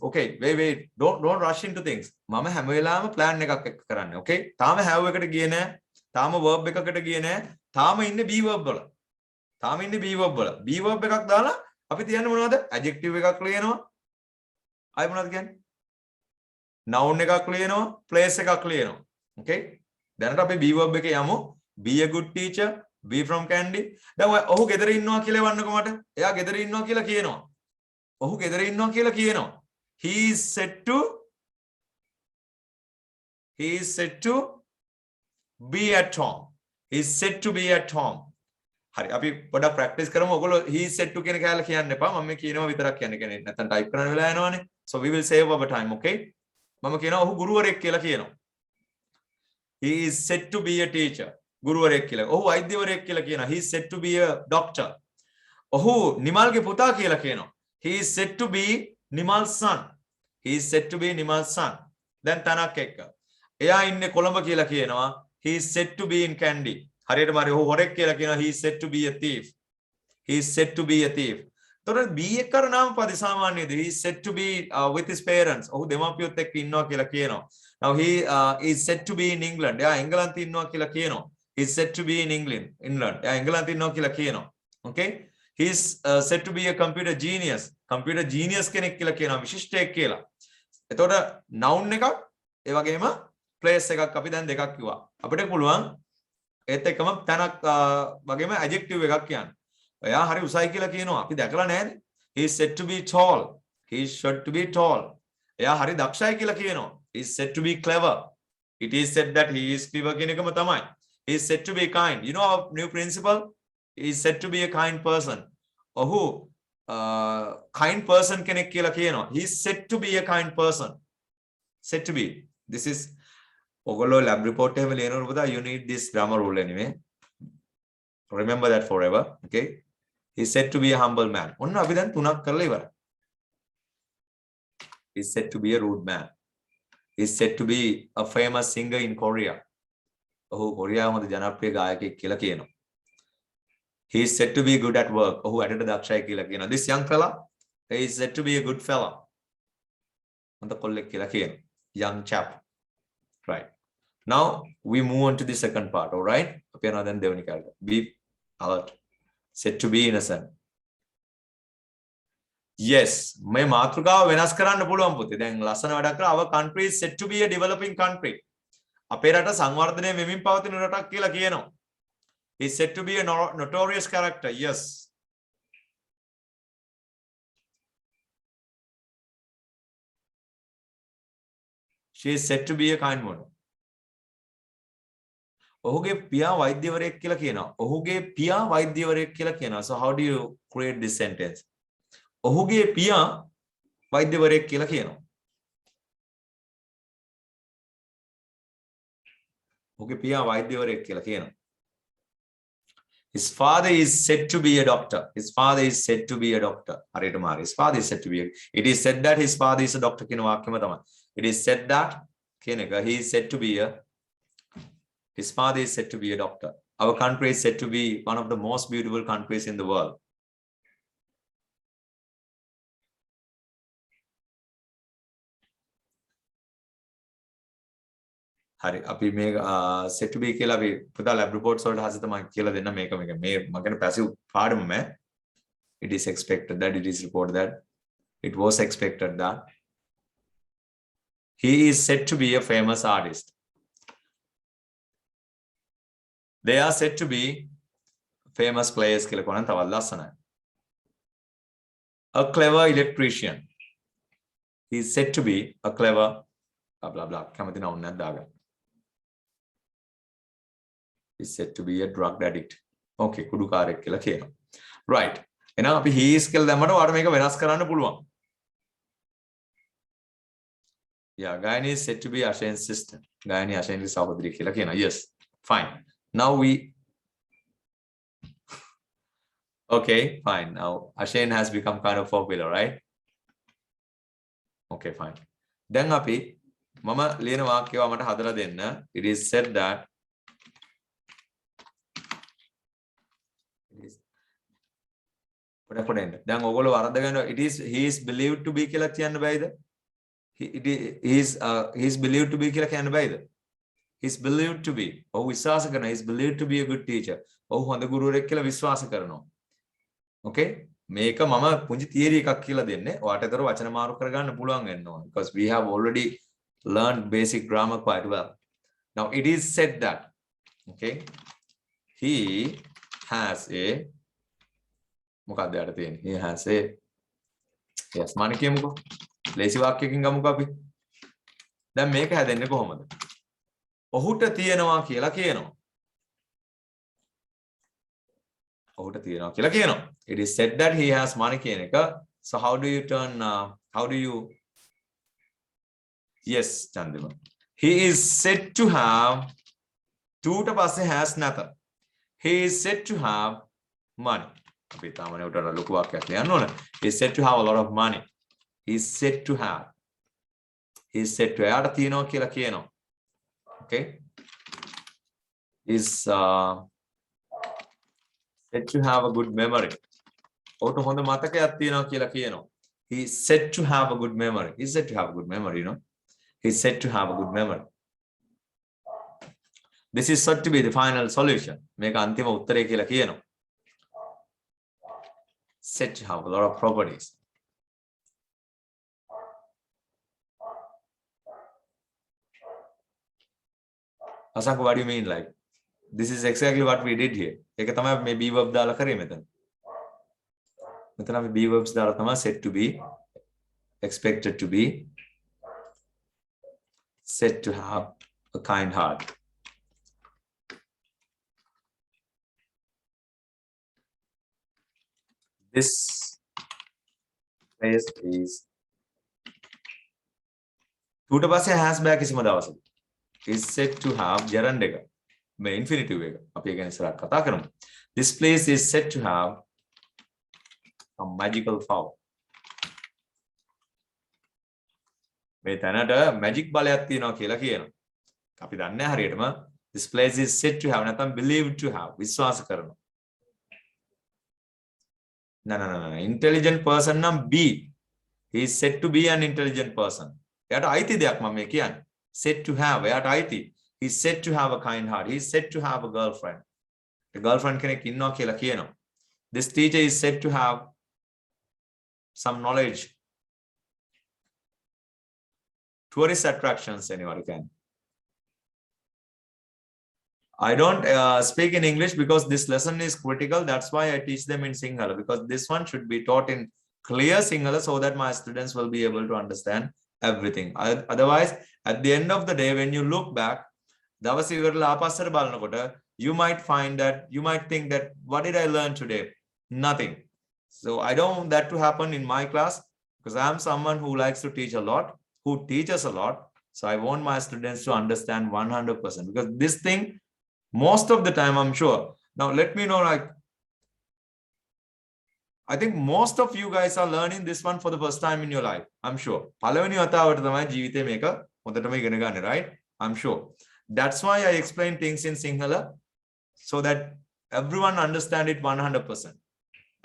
okay wait don't rush into things මම හැම වෙලාවෙම plan එකක් එක්ක කරන්නේ okay තාම have එකට ගියේ නෑ තාම verb එකකට ගියේ නෑ. තාම ඉන්නේ be verb වල. තාම ඉන්නේ be verb වල. be verb එකක් දාලා අපි තියන්නේ මොනවද? adjective එකක් ලියනවා. ආයි මොනවද කියන්නේ? noun එකක් ලියනවා, place එකක් ලියනවා. okay? දැනට අපි be verb එකේ යමු. be a good teacher, be from Kandy. දැන් ඔහු ගෙදර ඉන්නවා කියලා වන්නකො මට. එයා ගෙදර ඉන්නවා කියලා කියනවා. ඔහු ගෙදර ඉන්නවා කියලා කියනවා. He is said to be at home. He is said to be at home. හරි අපි පොඩක් ප්‍රැක්ටිස් කරමු. ඔයගොල්ලෝ he is said to කියන කෑල්ල කියන්න එපා. මම මේ කියනවා විතරක් කියන්නේ. කියන්නේ නැත්තම් ටයිප් කරන්න වෙලා යනවනේ. So we will save our time, okay? මම කියනවා ඔහු ගුරුවරයෙක් කියලා කියනවා. He is said to be a teacher. ගුරුවරයෙක් කියලා. ඔහු වෛද්‍යවරයෙක් කියලා කියනවා. He is said to be a doctor. ඔහු නිමල්ගේ පුතා කියලා කියනවා. He is said to be Nimal's son. He is said to be Nimal's son. දැන් තනක් එක්ක. එයා ඉන්නේ කොළඹ කියලා කියනවා. He is said to be in Kandy. හරියටම හරි ඔහු හොරෙක් කියලා කියනවා. He is said to be a thief. He is said to be a thief. තොරට be එක කර නාම පද සාමාන්‍යද? He is said to be with his parents. ඔහු දෙමාපියොත් එක්ක ඉන්නවා කියලා කියනවා. Now he is said to be in England. එයා එංගලන්තේ ඉන්නවා කියලා කියනවා. He is said to be in England. එයා එංගලන්තේ ඉන්නවා කියලා කියනවා. Okay? He is said to be a computer genius. Computer genius කෙනෙක් කියලා කියනවා. විශිෂ්ටයෙක් කියලා. එතකොට noun එකක් ඒ වගේම place එකක් අපි දැන් දෙකක් කිව්වා. අපිට පුළුවන් ඒත් එක්කම තැනක් වගේම adjective එකක් කියන්න. එයා හරි උසයි කියලා කියනවා. අපි දැකලා නැහැනේ. He is said to be tall. He is said to be tall. එයා හරි දක්ෂයි කියලා කියනවා. He is said to be clever. It is said that he is clever කියන එකම තමයි. He is said to be kind. You know our new principle? He is said to be a kind person. ඔහු kind person කෙනෙක් කියලා කියනවා. He is said to be a kind person. Said to be. This is ඔගොල්ලෝ lab report එකම ලියනකොට පුතා you need this grammar rule anyway. Remember that forever. Okay? He is said to be a humble man. ඔන්න අපි දැන් තුනක් කරලා ඉවරයි. He is said to be a rude man. He is said to be a famous singer in Korea. ඔහු කොරියාවේ හොඳ ජනප්‍රිය ගායකයෙක් කියලා කියනවා. He is said to be good at work. ඔහු වැඩට දක්ෂයි කියලා කියනවා. This young fella, he is said to be a good fella. හොඳ කොල්ලෙක් කියලා කියනවා. Young chap. Right. Now we move on to the second part. All right. අපි යනවා දැන් දෙවෙනි කාලට. Be alert. Said to be innocent. Yes. මේ මාතෘකාව වෙනස් කරන්න පුළුවන් පුතේ. දැන් ලස්සන වැඩක් කරා. Our country is said to be a developing country. අපේ රට සංවර්ධනය වෙමින් පවතින රටක් කියලා කියනවා. He is said to be a notorious character. Yes. She is said to be a kind woman. ඔහුගේ පියා වෛද්‍යවරයෙක් කියලා කියනවා. ඔහුගේ පියා වෛද්‍යවරයෙක් කියලා කියනවා. So how do you create this sentence? ඔහුගේ පියා වෛද්‍යවරයෙක් කියලා කියනවා. ඔහුගේ පියා වෛද්‍යවරයෙක් කියලා කියනවා. His father is said to be a doctor. His father is said to be a doctor. හරියටම හරි. His father is said to be it is said that his father is a doctor කියන වාක්‍යම තමයි. It is said that කියන එක he is said to be a his father is said to be a doctor. Our country is said to be one of the most beautiful countries in the world. හරි අපි මේ set to be කියලා අපි පුතා lab reports වලට හසිත මම කියලා දෙන්න මේක මේ මම passive පාඩම මේ it is expected that it is reported that it was expected that he is said to be a famous artist. They are said to be famous players කියලා කොනන් තවත් ලස්සනයි. A clever electrician. He is said to be a clever blah blah blah කැමති නවුන් නැත් දාගන්න. Is said to be a drug addict. Okay, කුඩුකාරයෙක් කියලා කියනවා. Right. එහෙනම් අපි he is කියලා දැම්මම ඔයාලට මේක වෙනස් කරන්න පුළුවන්. Yeah, Gayani is said to be Ashane's sister. Gayani Ashane's සහෝදරිය කියලා කියනවා. Yes. Fine. Now we okay, fine. Now Ashane has become kind of popular, right? Okay, fine. දැන් අපි මම ලියන වාක්‍යව මට හදලා දෙන්න. It is said that දැන් ඔයගොල්ලෝ වරද්දගෙන he is believed to be කියලා කියන්න බෑද? He is believed to be කියලා කියන්න බෑද? he's believed to be. ඔහු විශ්වාස කරනවා. He's believed to be a good teacher. ඔහු හොඳ ගුරුවරයෙක් කියලා විශ්වාස කරනවා. Okay? මේක මම පුංචි තියරි එකක් කියලා දෙන්නේ. ඔයාට ඒතර වචන මාරු කරගන්න පුළුවන් වෙන්න ඕන. Because we have already learned basic grammar quite well. Now it is said that, okay, he has a මොකක්ද යට තියෙන්නේ? He has a yes money කියමුකෝ. ලේසි වාක්‍යයකින් ගමුකෝ අපි. දැන් මේක හැදෙන්නේ කොහොමද? ඔහුට තියෙනවා කියලා කියනවා. ඔහුට තියෙනවා කියලා කියනවා. It is said that he has money කියන එක. So how do you turn how do you yes Chandima. He is said to have ටූට පස්සේ has නැත. He is said to have money. අපි තාමනේ උඩට ලොකු වාක්‍යයක් ලියන්න ඕන. He is said to have a lot of money. He is said to have. He is said to එයාට තියෙනවා කියලා කියනවා. Okay? Is said to have a good memory. ඔහුට හොඳ මතකයක් තියෙනවා කියලා කියනවා. He is said to have a good memory. He is said to have a good memory, you know. He is said to have a good memory. This is said to be the final solution. මේක අන්තිම උත්තරය කියලා කියනවා. Said to have a lot of properties. Asanko, what do you mean? Like, this is exactly what we did here. ඒක තමයි මේ be verb දාලා කරේ මෙතන. මෙතන අපි be verbs දාලා තමයි said to be, expected to be, said to have a kind heart. This place is ඌට පස්සේ has back කිසිම දවසක is said to have gerund එක මේ infinitive එක අපි ඒක ගැන ඉස්සරහට කතා කරමු. This place is said to have a magical power. මේ තැනට magic බලයක් තියෙනවා කියලා කියනවා. අපි දන්නේ හරියටම this place is said to have නැත්නම් believed to have විශ්වාස කරනවා. No. Intelligent person නම් B. He is said to be an intelligent person. එයාට අයිති දෙයක් මම මේ කියන්නේ. Said to have. එයාට අයිති. He is said to have a kind heart. He is said to have a girlfriend. A girlfriend කෙනෙක් ඉන්නවා කියලා කියනවා. This teacher is said to have some knowledge. Tourist attractions, anybody can. I don't speak in English because this lesson is critical. That's why I teach them in Sinhala, because this one should be taught in clear Sinhala so that my students will be able to understand everything. Otherwise, at the end of the day, when you look back, you might find that, you might think that, what did I learn today? Nothing. So I don't want that to happen in my class, because I am someone who likes to teach a lot, who teaches a lot. So I want my students to understand 100%, because this thing, most of the time, I'm sure. Now, let me know, like, I think most of you guys are learning this one for the first time in your life. I'm sure. Right? I'm sure. That's why I explain things in Sinhala, so that everyone understand it 100%.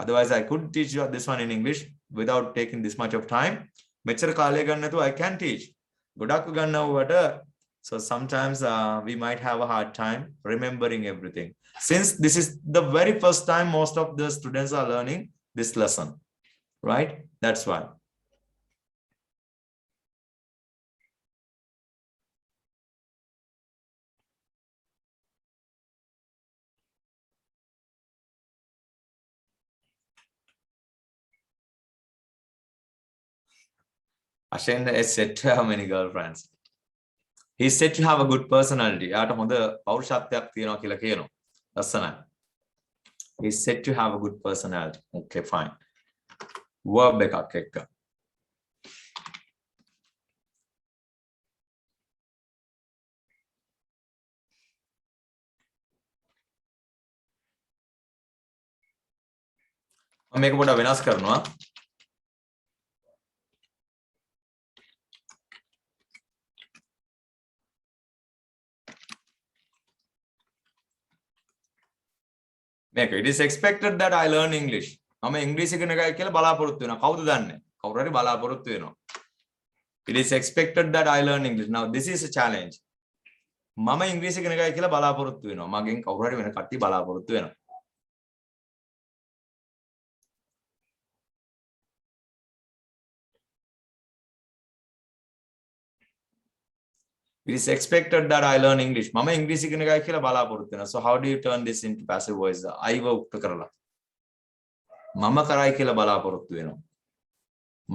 Otherwise, I could teach you this one in English without taking this much of time. I can teach. So sometimes we might have a hard time remembering everything. Since this is the very first time most of the students are learning this lesson, right? That's why. Ashen is said to have many girlfriends. He is said to have a good personality. යාට හොඳ පෞරුෂත්වයක් තියෙනවා කියලා කියනවා. ලස්සනයි. He is said to have a good personality. Okay, fine. Verb එකක් එක්ක. මම මේක පොඩ්ඩක් වෙනස් කරනවා. It is expected that I learn English. මම ඉංග්‍රීසි ඉගෙන ගන්න කියලා බලාපොරොත්තු වෙනවා. කවුද දන්නේ? කවුරු හරි බලාපොරොත්තු වෙනවා. It is expected that I learn English. Now this is a challenge. මම ඉංග්‍රීසි ඉගෙන ගයි කියලා බලාපොරොත්තු වෙනවා. මගෙන් කවුරු හරි වෙන කට්ටිය බලාපොරොත්තු වෙනවා. It is expected that I learn English. මම ඉංග්‍රීසි ඉගෙන ගයි කියලා බලාපොරොත්තු වෙනවා. So how do you turn this into passive voice? අයිව උක්ත කරලා. මම කරයි කියලා බලාපොරොත්තු වෙනවා.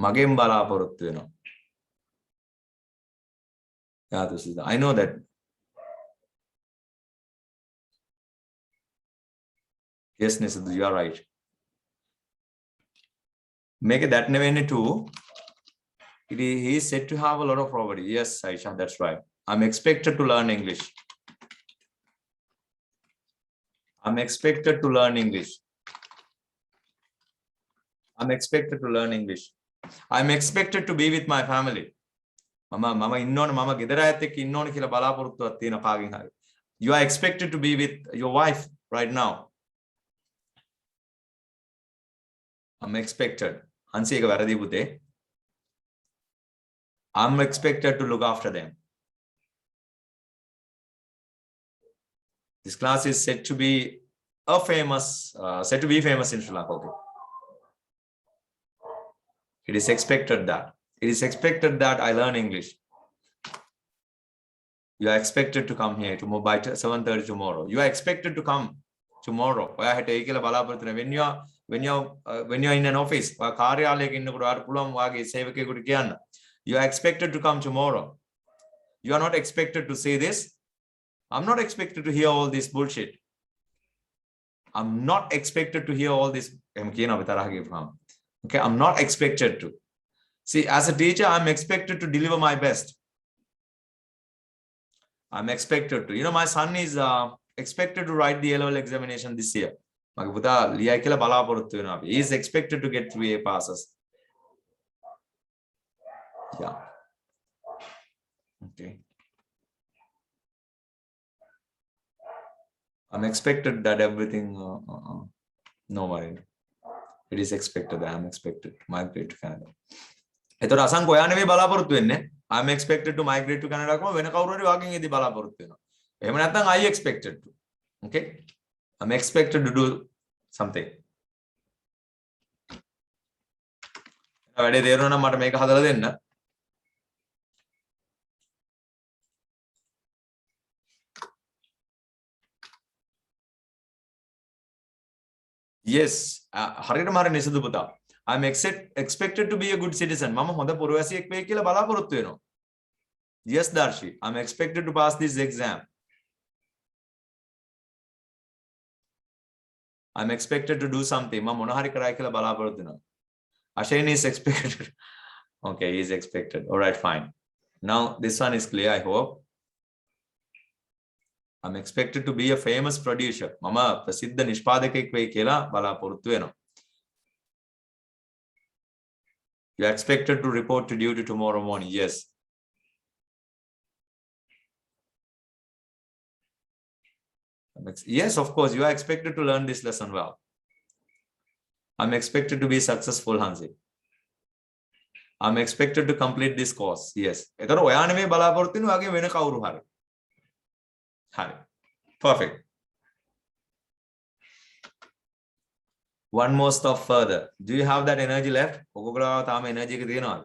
මගෙන් බලාපොරොත්තු වෙනවා. Yeah, this is I know that. Yes, Nisadu, you are right. Make that නෙවෙන්නේ too. He is said to have a lot of property. Yes, Aisha, that's right. I'm expected to learn English. I'm expected to learn English. I'm expected to learn English. I'm expected to be with my family. Mama innone mama gedara ayat ekk innone kiyala balaporuttuවක් තියෙන කාගෙන් හරි. You are expected to be with your wife right now. I'm expected. Hansi එක වැරදි පුතේ. I'm expected to look after them. This class is said to be said to be famous in Sri Lanka. Okay. It is expected that. It is expected that I learn English. You are expected to come here tomorrow by 7:30 tomorrow. You are expected to come tomorrow. ඔයා හිට ඒ කියලා බලාපොරොත්තු වෙනවා. When you are in an office, ඔයා කාර්යාලයක ඉන්නකොට ඔයාට පුළුවන් වාගේ සේවකයෙකුට කියන්න. You are expected to come tomorrow. You are not expected to say this. I'm not expected to hear all this bullshit. I'm not expected to hear all this. Okay, I'm not expected to. See, as a teacher, I'm expected to deliver my best. I'm expected to. You know, my son is expected to write the A-level examination this year. He is expected to get 3A passes. Yeah. Okay. I'm expected that everything. No worry. It is expected that I'm expected to migrate to Canada. එතකොට අසංක ඔයා නෙවෙයි බලාපොරොත්තු වෙන්නේ. I'm expected to migrate to Canada කොහොම වෙන කවුරු හරි වාගෙන් එදී බලාපොරොත්තු වෙනවා. එහෙම නැත්නම් I expected to. Okay? I'm expected to do something. වැඩේ තේරුණා නම් මට මේක හදලා දෙන්න. Yes, හරියටම හරිය නිසදු පුතා. I'm expected to be a good citizen. මම හොඳ පුරවැසියෙක් වෙයි කියලා බලාපොරොත්තු වෙනවා. Yes, Darshi, I'm expected to pass this exam. I'm expected to do something. මම මොන හරි කරයි කියලා බලාපොරොත්තු වෙනවා. Ashain is expected. Okay, he is expected. All right, fine. Now this one is clear, I hope. I'm expected to be a famous producer. මම ප්‍රසිද්ධ නිෂ්පාදකයෙක් වෙයි කියලා බලාපොරොත්තු වෙනවා. You are expected to report to duty tomorrow morning. Yes. Yes, of course. You are expected to learn this lesson well. I'm expected to be successful, Hansi. I'm expected to complete this course. Yes. එතකොට ඔයා නෙමෙයි බලාපොරොත්තු වෙන්නේ ඔයාගේ වෙන කවුරු හරි. හරි. Perfect. One more stop further. Do you have that energy left? ඔගොල්ලෝ තාම energy එක තියෙනවද?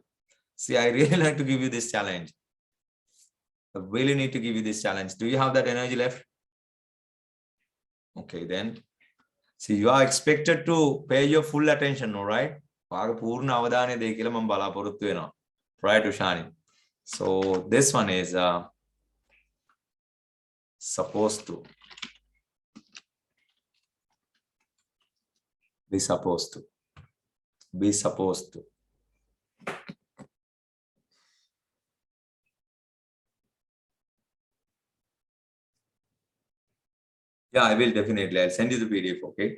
See, I really like to give you this challenge. I really need to give you this challenge. Do you have that energy left? Okay, then. See, you are expected to pay your full attention, all right? ඔයාගේ පූර්ණ අවධානය දෙයි කියලා මම බලාපොරොත්තු වෙනවා. Right, Ushani? So, this one is supposed to. Be supposed to. Be supposed to. Yeah, I will definitely. I'll send you the PDF, okay?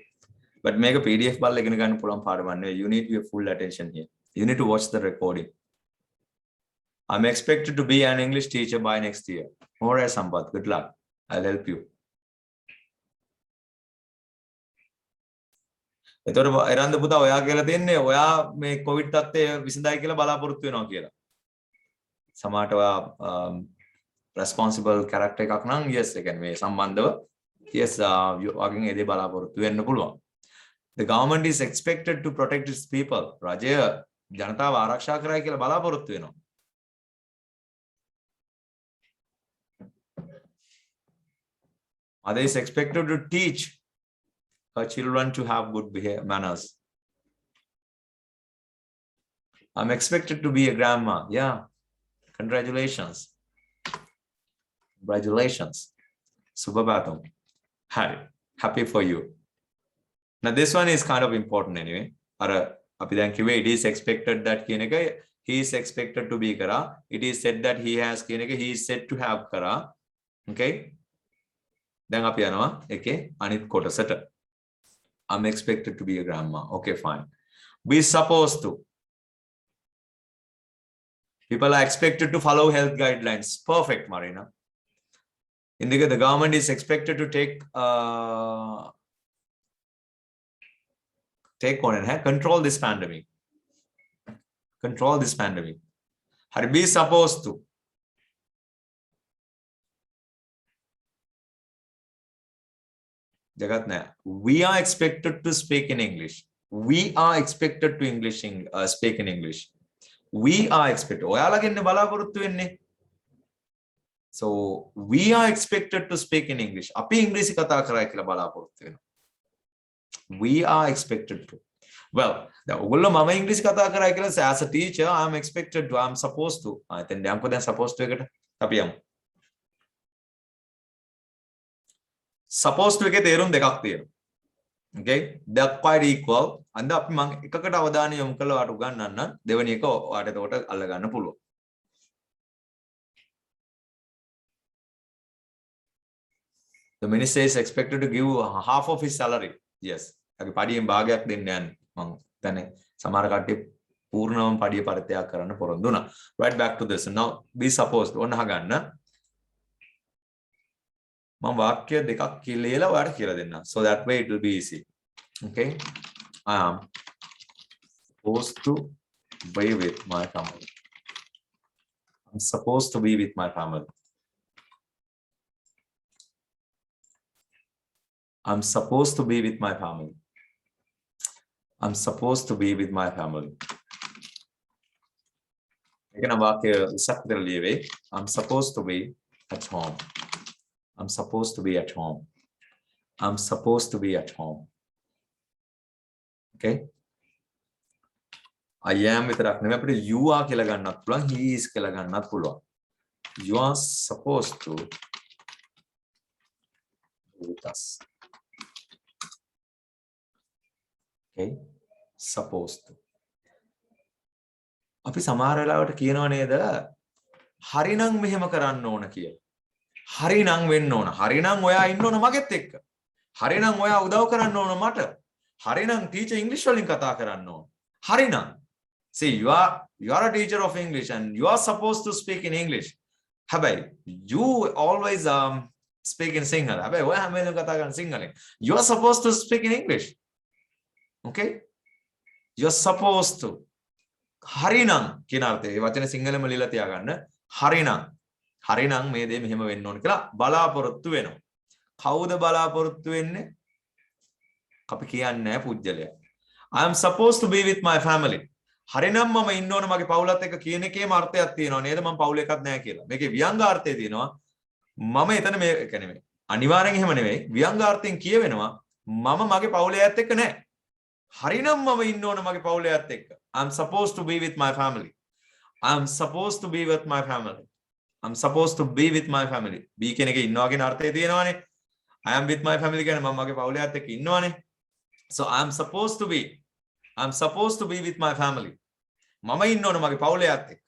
But make a PDF ball again and pull on part one. You need your full attention here. You need to watch the recording. I'm expected to be an English teacher by next year. All right, Sampath. Good luck. I'll help you. එතකොට එරන්ද පුතා ඔයා කියලා දෙන්නේ ඔයා මේ Covid තත්ත්වය විසඳයි කියලා බලාපොරොත්තු වෙනවා කියලා. සමහරට ඔයා responsible character එකක් නම් yes ඒ කියන්නේ මේ සම්බන්ධව yes වගේ එදේ බලාපොරොත්තු වෙන්න පුළුවන්. The government is expected to protect its people. රජය ජනතාව ආරක්ෂා කරයි කියලා බලාපොරොත්තු වෙනවා. Mother is expected to teach her children to have good behavior, manners. I'm expected to be a grandma. Yeah. Congratulations. Congratulations. Subhabatam. Happy for you. Now this one is kind of important anyway. It is expected that he is expected to be kara. It is said that he is said to have kara. Okay. Then අපි යනවා එකේ අනිත් කොටසට. I'm expected to be a grandma. Okay, fine. We supposed to. People are expected to follow health guidelines. Perfect, Marina. The government is expected to control this pandemic. Control this pandemic. Be supposed to. We are expected to speak in English. We are expected to speak in English. We are expected. So we are expected to speak in English. We are expected to. Well, English as a teacher, I'm expected to. I'm supposed to. I think I'm supposed to. Supposed to එකේ තේරුම් දෙකක් තියෙනවා. Okay, they're quite equal. අන්ද අපි මම එකකට අවධානය යොමු කළා ඔයාලට උගන්වන්න. දෙවෙනි එක ඔයාලට එතකොට අල්ල ගන්න පුළුවන්. The minister is expected to give half of his salary. Yes. අපි පඩියෙන් භාගයක් දෙන්න යන්නේ. මම දැන් සමහර කට්ටිය පූර්ණවම පඩිය පරිත්‍යාග කරන්න පොරොන්දු වුණා. Right back to this. Now be supposed ඕන අහගන්න. මම වාක්‍ය දෙකක් කියලා ඔයාලට කියලා දෙන්නම්. So that way it will be easy. Okay. I am supposed to be with my family. I'm supposed to be with my family. I'm supposed to be with my family. I'm supposed to be with my family. Again, වාක්‍ය ඉස්සක් විතර ලියවේ. I'm supposed to be at home. I'm supposed to be at home. I'm supposed to be at home. Okay. I am විතරක් නෙමෙයි අපිට you are කියලා ගන්නත් පුළුවන්, he is කියලා ගන්නත් පුළුවන්. You are supposed to be with us. Okay. Supposed to. අපි සමහර වෙලාවට කියනවා නේද? හරිනම් මෙහෙම කරන්න ඕන කියලා. හරිනම් වෙන්න ඕන. හරිනම් ඔයා ඉන්න ඕන මගෙත් එක්ක. හරිනම් ඔයා උදව් කරන්න ඕන මට. හරිනම් ටීචර් ඉංග්‍රීසි වලින් කතා කරන්න ඕන. හරිනම්. See, you are a teacher of English and you are supposed to speak in English. හැබැයි you always speak in Sinhala. හැබැයි ඔයා හැම වෙලේම කතා කරන්නේ සිංහලෙන්. You are supposed to speak in English. Okay? You are supposed to. හරිනම් කියන අර්ථය. මේ වචනේ සිංහලෙන්ම ලියලා තියාගන්න. හරිනම්. හරිනම් මේ දේ මෙහෙම වෙන්න ඕන කියලා බලාපොරොත්තු වෙනවා. කවුද බලාපොරොත්තු වෙන්නේ? අපි කියන්නේ නැහැ පුජ්‍යලයා. I am supposed to be with my family. හරිනම් මම ඉන්න ඕන මගේ පවුලත් එක්ක කියන එකේම අර්ථයක් තියෙනවා නේද? මම පවුල එකක් නැහැ කියලා. මේකේ ව්‍යංගාර්ථය තියෙනවා. මම එතන මේ කියන්නේ මේ අනිවාර්යෙන් එහෙම නෙවෙයි. ව්‍යංගාර්ථයෙන් කියවෙනවා මම මගේ පවුලේ අයත් එක්ක නැහැ. හරිනම් මම ඉන්න ඕන මගේ පවුලේ අයත් එක්ක. I am supposed to be with my family. I am supposed to be with my family. I'm supposed to be with my family. Be කියන එකේ ඉන්නවා කියන අර්ථය තියෙනවානේ. I am with my family කියන්නේ මම මගේ පවුලේ අයත් එක්ක ඉන්නවානේ. So I am supposed to be. I'm supposed to be with my family. මම ඉන්න ඕන මගේ පවුලේ අයත් එක්ක.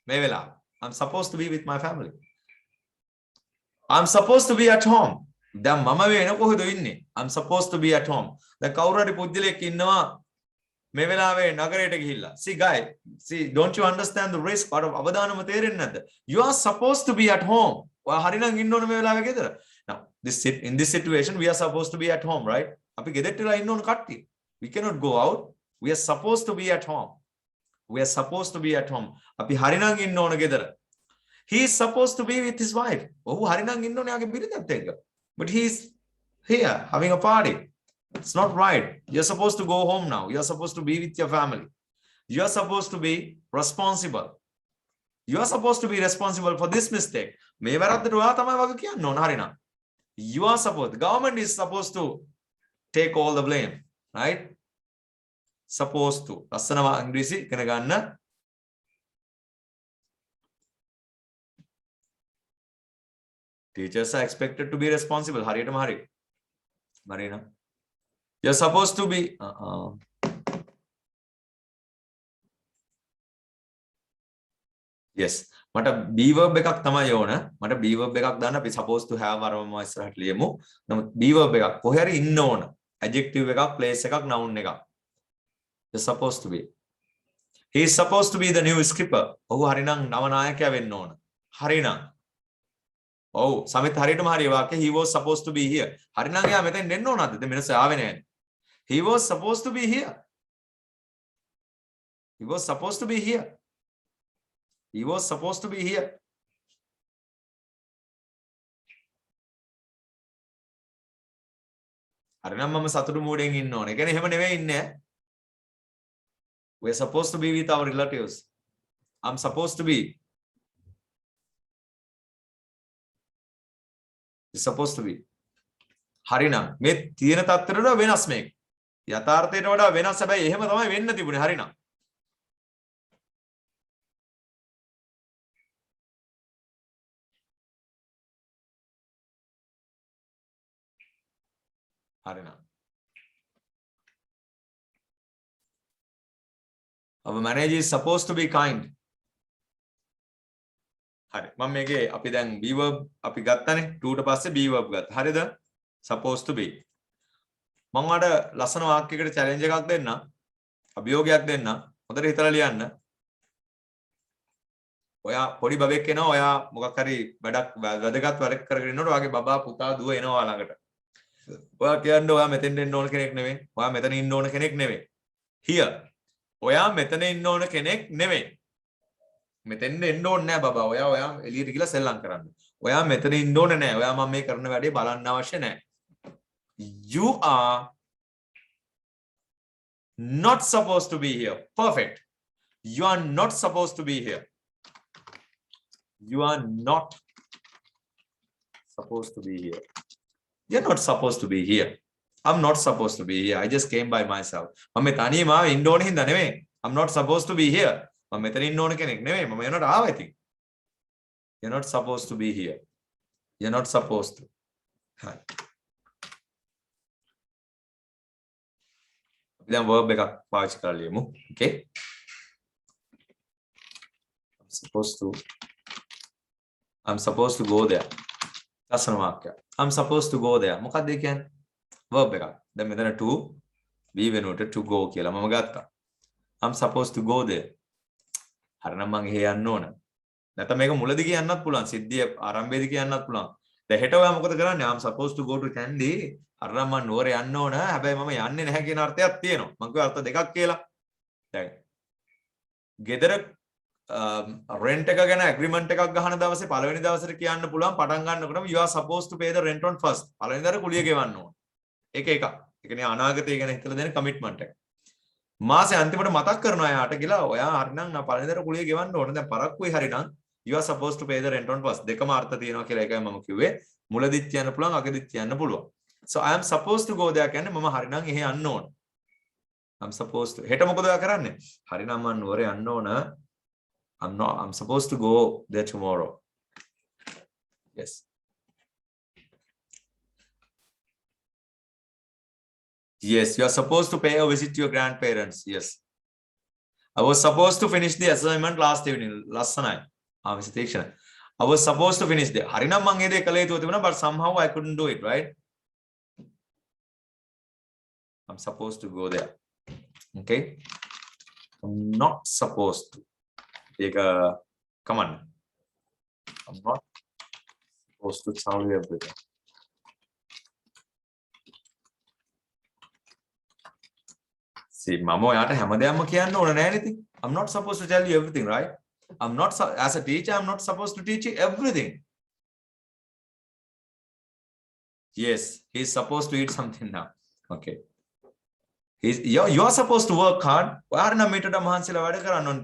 මේ වෙලාව. I'm supposed to be with my family. I'm supposed to be at home. දැන් මම වෙන කොහෙද ඉන්නේ? I'm supposed to be at home. දැන් කවුරු හරි පුජ්‍යලෙක් ඉන්නවා මේ වෙලාවේ නගරයට ගිහිල්ලා. See guy, don't you understand the risk? අවදානම තේරෙන්නේ නැද්ද? You are supposed to be at home. ඔයා හරිනම් ඉන්න ඕන මේ වෙලාවේ ගෙදර. Now, in this situation we are supposed to be at home, right? අපි ගෙදරට වෙලා ඉන්න ඕන කට්ටිය. We cannot go out. We are supposed to be at home. We are supposed to be at home. අපි හරිනම් ඉන්න ඕන ගෙදර. He is supposed to be with his wife. ඔහු හරිනම් ඉන්න ඕනේ යාගේ බිරිඳත් එක්ක. But he is here having a party. It's not right. You're supposed to go home now. You're supposed to be with your family. You're supposed to be responsible. You're supposed to be responsible for this mistake. මේ වැරද්දට ඔයා තමයි වග කියන්න ඕන හරිනම්. You are supposed, the government is supposed to take all the blame, right? Supposed to. ලස්සන ඉංග්‍රීසි ඉගෙන ගන්න. Teachers are expected to be responsible. හරියටම හරි. Marina. You're supposed to be yes. මට be verb එකක් තමයි ඕන. මට be verb එකක් දාන්න අපි supposed to have වරම ඉස්සරහට ලියමු. නමුත් be verb එකක් කොහේ හරි ඉන්න ඕන. adjective එකක්, place එකක්, noun එකක්. You're supposed to be. He is supposed to be the new skipper. ඔහු හරිනම් නව නායකයා වෙන්න ඕන. හරිනම්. ඔව් සමිත් හරියටම හරි වාක්‍ය he was supposed to be here. හරිනම් එයා මෙතෙන් එන්න ඕනද? දැන් වෙනස ආවේ නැහැ. He was supposed to be here. He was supposed to be here. He was supposed to be here. හරිනම් මම සතුටු මූඩෙන් ඉන්න ඕනේ. ඒ කියන්නේ එහෙම නෙවෙයි ඉන්නේ. We're supposed to be with our relatives. I'm supposed to be. It's supposed to be. හරිනම් මේ තියෙන තත්ත්වයට වඩා වෙනස් මේක. යථාර්ථයට වඩා වෙනස්. හැබැයි එහෙම තමයි වෙන්න තිබුණේ. හරිනම්. හරිනම්. Our manager is supposed to be kind. හරි. මම මේකේ අපි දැන් be verb අපි ගත්තානේ. to ට පස්සේ be verb ගත්තා. හරිද? supposed to be. මම අර ලස්සන වාක්‍යයකට challenge එකක් දෙන්නම්. අභියෝගයක් දෙන්නම්. හොඳට හිතලා ලියන්න. ඔයා පොඩි බබෙක් එනවා. ඔයා මොකක් හරි වැඩක් වැදගත් වැඩක් කරගෙන ඉන්නකොට ඔයාගේ බබා පුතා දුව එනවා ළඟට. ඔයා කියන්නේ ඔයා මෙතෙන් එන්න ඕන කෙනෙක් නෙවෙයි. ඔයා මෙතන ඉන්න ඕන කෙනෙක් නෙවෙයි. here. ඔයා මෙතන ඉන්න ඕන කෙනෙක් නෙවෙයි. මෙතෙන් එන්න ඕනේ නෑ බබා. ඔයා එළියට ගිහලා සෙල්ලම් කරන්න. ඔයා මෙතන ඉන්න ඕනේ නෑ. ඔයා මම මේ කරන වැඩේ බලන්න අවශ්‍ය නෑ. You are not supposed to be here. Perfect. You are not supposed to be here. You are not supposed to be here. You're not supposed to be here. I'm not supposed to be here. I just came by myself. මම තනියම ආවේ ඉන්න ඕනේ හින්දා නෙවෙයි. I'm not supposed to be here. මම මෙතන ඉන්න ඕන කෙනෙක් නෙවෙයි. මම එනකොට ආවා ඉතින්. You're not supposed to be here. You're not supposed to. හරි. අපි දැන් verb එකක් පාවිච්චි කරලා ලියමු. Okay? I'm supposed to go there. ලස්සන වාක්‍යයක්. I'm supposed to go there. මොකක්ද ඒ කියන්නේ? verb එකක්. දැන් මෙතන to be වෙනුවට to go කියලා මම ගත්තා. I'm supposed to go there. හරිනම් මං එහෙ යන්න ඕන. නැත්නම් මේක මුලදී කියන්නත් පුළුවන්. සිද්ධිය ආරම්භයේදී කියන්නත් පුළුවන්. දැන් හෙට ඔයා මොකද කරන්නේ? I'm supposed to go to Kandy. හරිනම් මං නුවර යන්න ඕන. හැබැයි මම යන්නේ නැහැ කියන අර්ථයක් තියෙනවා. මං කිව්වා අර්ථ දෙකක් කියලා. දැන් ගෙදර rent එක ගැන agreement එකක් ගහන දවසේ පළවෙනි දවසට කියන්න පුළුවන් පටන් ගන්නකොටම you are supposed to pay the rent on first. පළවෙනි දවසේ කුලිය ගෙවන්න ඕන. ඒක එකක්. ඒ කියන්නේ අනාගතය ගැන හිතලා දෙන commitment එක. මාසේ අන්තිමට මතක් කරනවා යාට කියලා ඔයා හරිනම් පළවෙනි දවසේ කුලිය ගෙවන්න ඕන. දැන් පරක්කුයි හරිනම් you are supposed to pay the rent on first. දෙකම අර්ථ තියෙනවා කියලා එකයි මම කිව්වේ. මුලදිත් කියන්න පුළුවන් අගදිත් කියන්න පුළුවන්. So I am supposed to go there කියන්නේ මම හරිනම් එහෙ යන්න ඕන. I'm supposed to. හෙට මොකද ඔයා කරන්නේ? හරිනම් මම නුවර යන්න ඕන. I'm supposed to go there tomorrow. Yes. Yes, you are supposed to pay a visit to your grandparents. Yes. I was supposed to finish the assignment last evening. Last night. Visitation. I was supposed to finish there. Harinam මං ඒ දේ කළ යුතු තිබුණා, but somehow I couldn't do it, right? I'm supposed to go there. Okay? I'm not supposed to. Come on. I'm not supposed to tell you everything. See, මම ඔයාට හැමදේම කියන්න ඕන නෑ නේද? I'm not supposed to tell you everything, right? As a teacher, I'm not supposed to teach you everything. Yes, he's supposed to eat something now. Okay. You're supposed to work hard.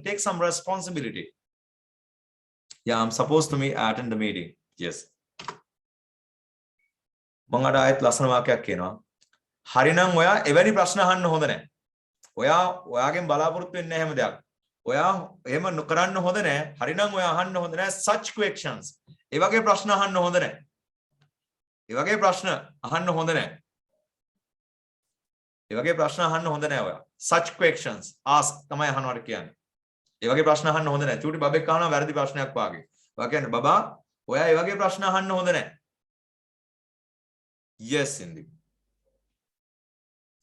Take some responsibility. Yeah, I'm supposed to attend the meeting. Yes. මම අද ආයෙත් ලස්සන වාක්‍යයක් කියනවා. හරිනම් ඔයා එවැනි ප්‍රශ්න අහන්න හොඳ නැහැ. ඔයාගෙන් බලාපොරොත්තු වෙන්නේ නැහැ හැම දෙයක්. ඔයා එහෙම කරන්න හොඳ නැහැ. හරිනම් ඔයා අහන්න හොඳ නැහැ such questions. ඒ වගේ ප්‍රශ්න අහන්න හොඳ නැහැ. ඒ වගේ ප්‍රශ්න අහන්න හොඳ නැහැ. ඒ වගේ ප්‍රශ්න අහන්න හොඳ නැහැ ඔයා. such questions ask තමයි අහනවට කියන්නේ. ඒ වගේ ප්‍රශ්න අහන්න හොඳ නැහැ. චූටි බබෙක් අහනවා වැරදි ප්‍රශ්නයක් වාගේ. ඔයා කියන්නේ බබා ඔයා ඒ වගේ ප්‍රශ්න අහන්න හොඳ නැහැ. Yes, indeed.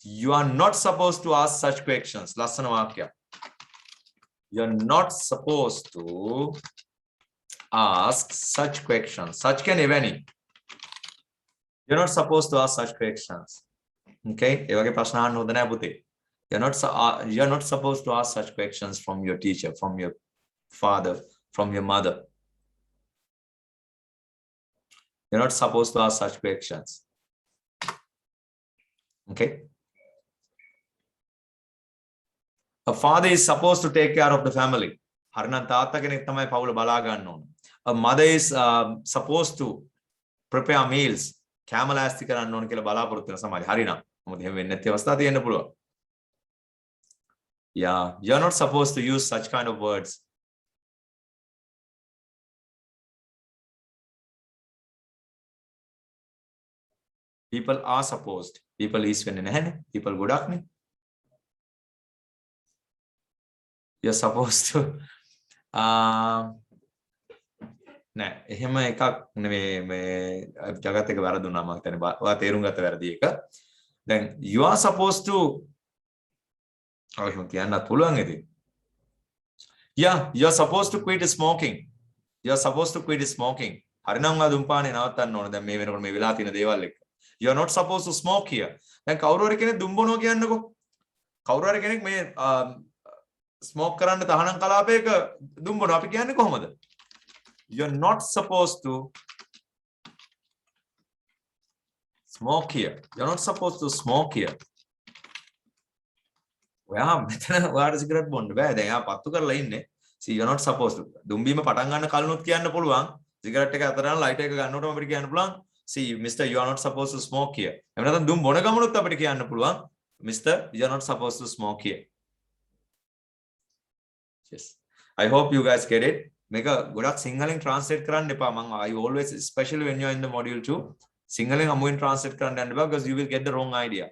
You are not supposed to ask such questions. Lasana vakya. You are not supposed to ask such questions. Such can eveni. You're not supposed to ask such questions. Okay? Evage prashna ahanna hoda naha puthi. You're not supposed to ask such questions from your teacher, from your father, from your mother. You're not supposed to ask such questions. Okay? A father is supposed to take care of the family. හරිනම් තාත්තා කෙනෙක් තමයි පවුල බලා ගන්න ඕන. A mother is supposed to prepare meals. කෑම ලෑස්ති කරන්න ඕන කියලා බලාපොරොත්තු වෙන සමාජය. හරිනම් මොකද එහෙම වෙන්නේ නැති අවස්ථා තියෙන්න පුළුවන්. Yeah, you're not supposed to use such kind of words. People are supposed. People is වෙන්නේ නැහැනේ. People ගොඩක් නේ. You're supposed to නෑ එහෙම එකක් නෙමෙයි මේ ජගත් එක වැරදුනා මම හිතන්නේ ඔයා තේරුම් ගත්ත වැරදි එක. දැන් you are supposed to එහෙම කියන්නත් පුළුවන් ඉතින්. Yeah, you're supposed to quit smoking. You're supposed to quit smoking. හරිනම් ඔයා දුම්පානේ නවත්තන්න ඕන දැන් මේ වෙනකොට මේ වෙලා තියෙන දේවල් එක්ක. You're not supposed to smoke here. දැන් කවුරු හරි කෙනෙක් දුම් බොනවා කියන්නකෝ. කවුරු හරි කෙනෙක් මේ ස්මෝක් කරන්න තහනම් කලාපයක දුම් බොනවා අපි කියන්නේ කොහොමද? You're not supposed to smoke here. You're not supposed to smoke here. ඔයා මෙතන ඔයාට සිගරට් බොන්න බෑ. දැන් එයා පත්තු කරලා ඉන්නේ. See, you're not supposed to. දුම් බීම පටන් ගන්න කලිනුත් කියන්න පුළුවන්. සිගරට් එක අතර යන ලයිට් එක ගන්නකොටම අපිට කියන්න පුළුවන්. See, mister, you are not supposed to smoke here. එහෙම නැත්නම් දුම් බොන ගමනුත් අපිට කියන්න පුළුවන්. Mister, you are not supposed to smoke here. Yes. I hope you guys get it. Make a ගොඩක් සිංහලෙන් translate කරන්න එපා. I always, especially when you're in the module 2, සිංහලෙන් අමුවෙන් translate කරන්න යන්න එපා because you will get the wrong idea.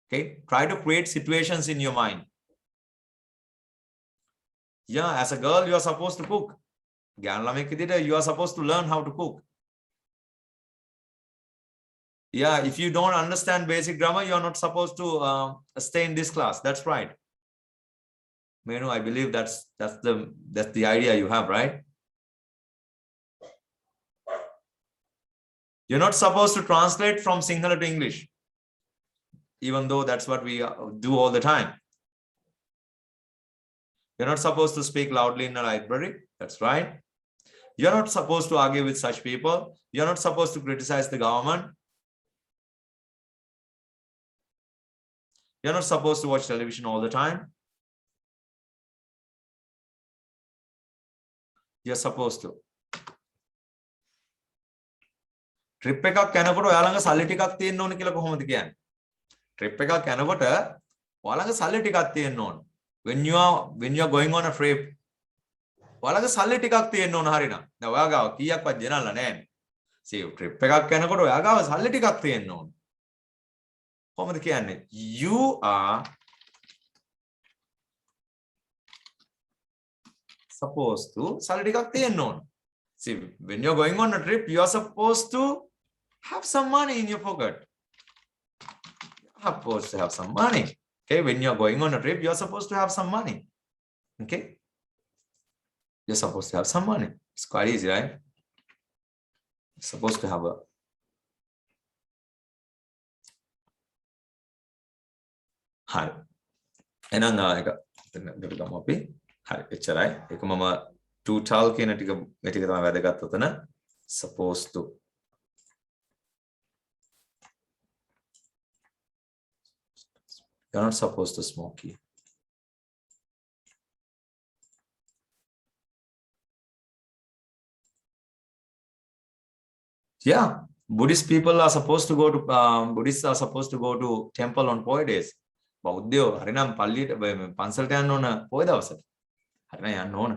Okay? Try to create situations in your mind. Yeah, as a girl, you are supposed to cook. ගෑනු ළමෙක් විදිහට you are supposed to learn how to cook. Yeah, if you don't understand basic grammar, you are not supposed to stay in this class. That's right. Menu, I believe that's the idea you have, right? You're not supposed to translate from Sinhala to English, even though that's what we do all the time. You're not supposed to speak loudly in a library. That's right. You're not supposed to argue with such people. You're not supposed to criticize the government. You're not supposed to watch television all the time. You're supposed to. Trip එකක් යනකොට ඔයා ළඟ සල්ලි ටිකක් තියෙන්න ඕන කියලා කොහොමද කියන්නේ? Trip එකක් යනකොට ඔයා ළඟ සල්ලි ටිකක් තියෙන්න ඕන. When you are going on a trip, ඔයා ළඟ සල්ලි ටිකක් තියෙන්න ඕන හරිනම්. දැන් ඔයා ගාව කීයක්වත් ගෙනල්ලා නැහැ. See, trip එකක් යනකොට ඔයා ගාව සල්ලි ටිකක් තියෙන්න ඕන. කොහොමද කියන්නේ? You are supposed to සල්ලි ටිකක් තියෙන්න ඕන. See, when you're going on a trip, you are supposed to have some money in your pocket. You're supposed to have some money. Okay, when you're going on a trip, you're supposed to have some money. Okay, you're supposed to have some money. It's quite easy, right? You're supposed to have a හරි. එහෙනම් එක දෙකට ගමු අපි. හරි එච්චරයි. ඒක මම to tell කියන ටික මේ ටික තමයි වැදගත් උතන. Supposed to. You're not supposed to smoke here. Yeah, Buddhist people are supposed to go to Buddhists are supposed to go to temple on Poy days. බෞද්ධයෝ හරිනම් පල්ලියට පන්සලට යන්න ඕන පොය දවසට. හරිනම් යන්න ඕන.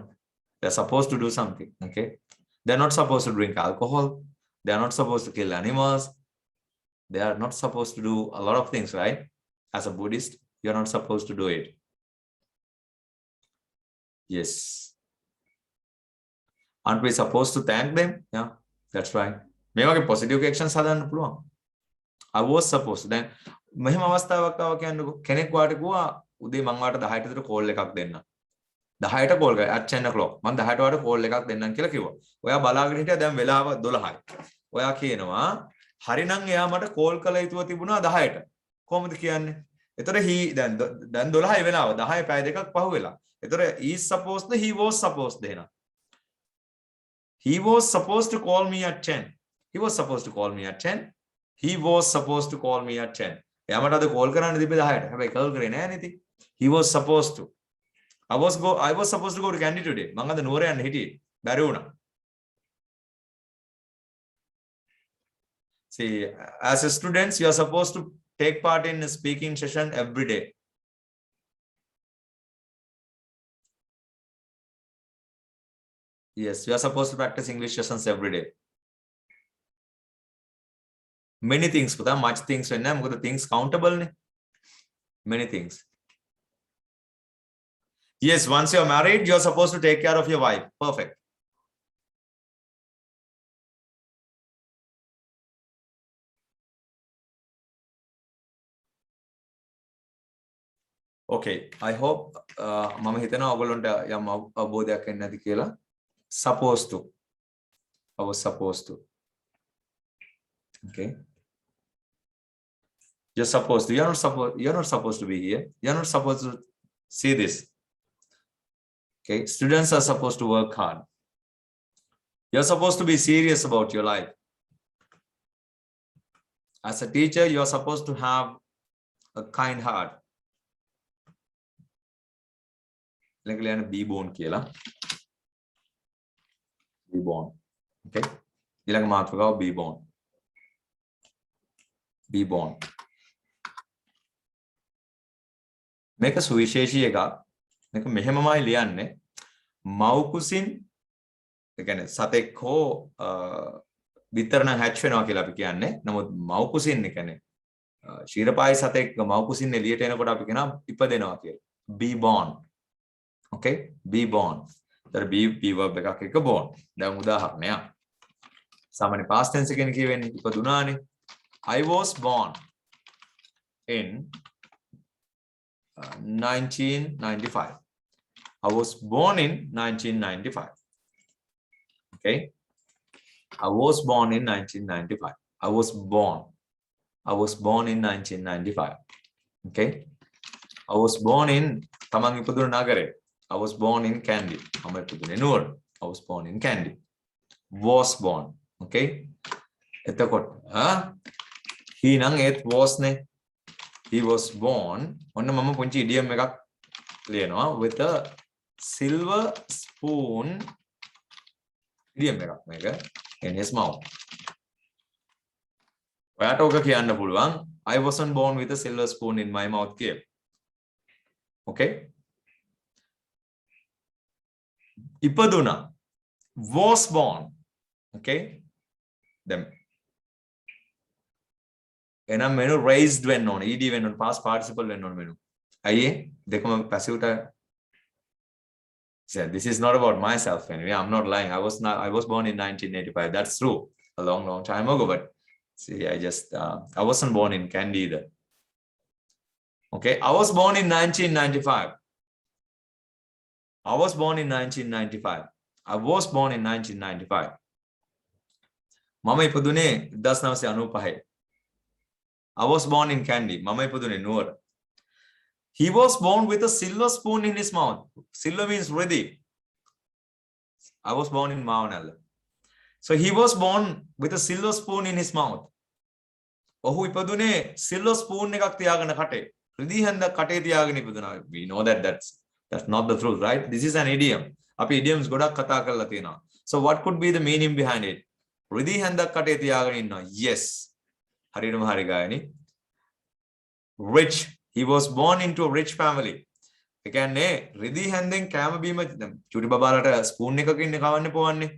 They're supposed to do something, okay? They're not supposed to drink alcohol. They're not supposed to kill animals. They are not supposed to do a lot of things, right? As a Buddhist, you're not supposed to do it. Yes. Aren't we supposed to thank them? Yeah, that's right. මේ වගේ positive actions හදන්න පුළුවන්. I was supposed to. දැන් මෙහෙම අවස්ථාවක් ආව කියන්නකො කෙනෙක් වාට කිව්වා උදේ මං වාට 10ට විතර කෝල් එකක් දෙන්න. 10ට කෝල් කරා at 10 o'clock. මං 10ට වාට කෝල් එකක් දෙන්නම් කියලා කිව්වා. ඔයා බලාගෙන හිටියා දැන් වෙලාව 12යි. ඔයා කියනවා හරිනම් එයා මට කෝල් කළ යුතුව තිබුණා 10ට. කොහොමද කියන්නේ? එතකොට දැන් 12යි වෙලාව 10 පැය දෙකක් පහු වෙලා. එතකොට is supposed he was supposed දෙනවා. He was supposed to call me at 10. He was supposed to call me at 10. He was supposed to call me at 10. එයා මට අද කෝල් කරන්න තිබ්බේ 10ට. හැබැයි කෝල් කරේ නෑ නේද? He was supposed to. I was supposed to go to Kandy today. මං අද නුවර යන්න හිටියේ. බැරි වුණා. See, as a students, you are supposed to take part in a speaking session every day. Yes, you are supposed to practice English sessions every day. Many things, much things when I'm the things countable. Many things. Yes, once you're married, you're supposed to take care of your wife. Perfect. Okay, I hope mama hitana ogalonta yam avbodhayak enna nadi kiyala. Supposed to. I was supposed to. Okay. You're supposed to. You're not supposed to be here. You're not supposed to see this. Okay. Students are supposed to work hard. You're supposed to be serious about your life. As a teacher, you're supposed to have a kind heart. Be born කියලා. Be born. Okay. ඊළඟ මාතෘකාව be born. Be born. මේක සුවිශේෂී එකක්. මේක මෙහෙමමයි ලියන්නේ. මව්කුසින් ඒ කියන්නේ සතෙක් හෝ විතර නම් හැච් වෙනවා කියලා අපි කියන්නේ. නමුත් මව්කුසින් ඒ කියන්නේ ශීරපායි සතෙක් මව්කුසින් එළියට එනකොට අපි කියනවා ඉපදෙනවා කියලා. Be born. Okay, be born. There be verb එකක් එක born. දැන් උදාහරණයක්. සාමාන්‍ය past tense එකෙන් කියවෙන්නේ ඉපදුනානේ. I was born in 1995. I was born in 1995. Okay. I was born in 1995. I was born. I was born in 1995. Okay. I was born in තමන් ඉපදුන නගරේ. I was born in Kandy. මම ඉපදුනේ නුවර. I was born in Kandy. Was born. Okay. එතකොට he නම් ඒත් was නේ. He was born. ඔන්න මම පුංචි idiom එකක් ලියනවා with a silver spoon. idiom එකක් මේක in his mouth. ඔයාට ඔක කියන්න පුළුවන් I wasn't born with a silver spoon in my mouth කියලා. Okay. Ipaduna was born. Okay. Then enam menu raised when on ed when on past participle when on menu. Aye dekama passive ta. This is not about myself anyway. I'm not lying. I was born in 1985. That's true. A long time ago. But see, I wasn't born in Kandy either. Okay, I was born in 1995. I was born in 1995. I was born in 1995. Mama ipudune 1995. I was born in Kandy. Mama ipudune නුවර. He was born with a silver spoon in his mouth. Silver means ready. I was born in Maunal. So he was born with a silver spoon in his mouth. ඔහු ඉපදුනේ silver spoon එකක් තියාගෙන කටේ. රිදී හැන්දක් කටේ තියාගෙන ඉපදුනා. We know that that's not the truth, right? This is an idiom. අපි idioms ගොඩක් කතා කරලා තියෙනවා. So what could be the meaning behind it? රිදී හැන්දක් කටේ තියාගෙන ඉන්නවා. Yes. හරියටම හරි ගායනි. Rich. He was born into a rich family. ඒ කියන්නේ රිදී හැන්දෙන් කෑම බීම චුටි බබාලට ස්පූන් එකකින් කවන්න පොවන්නේ.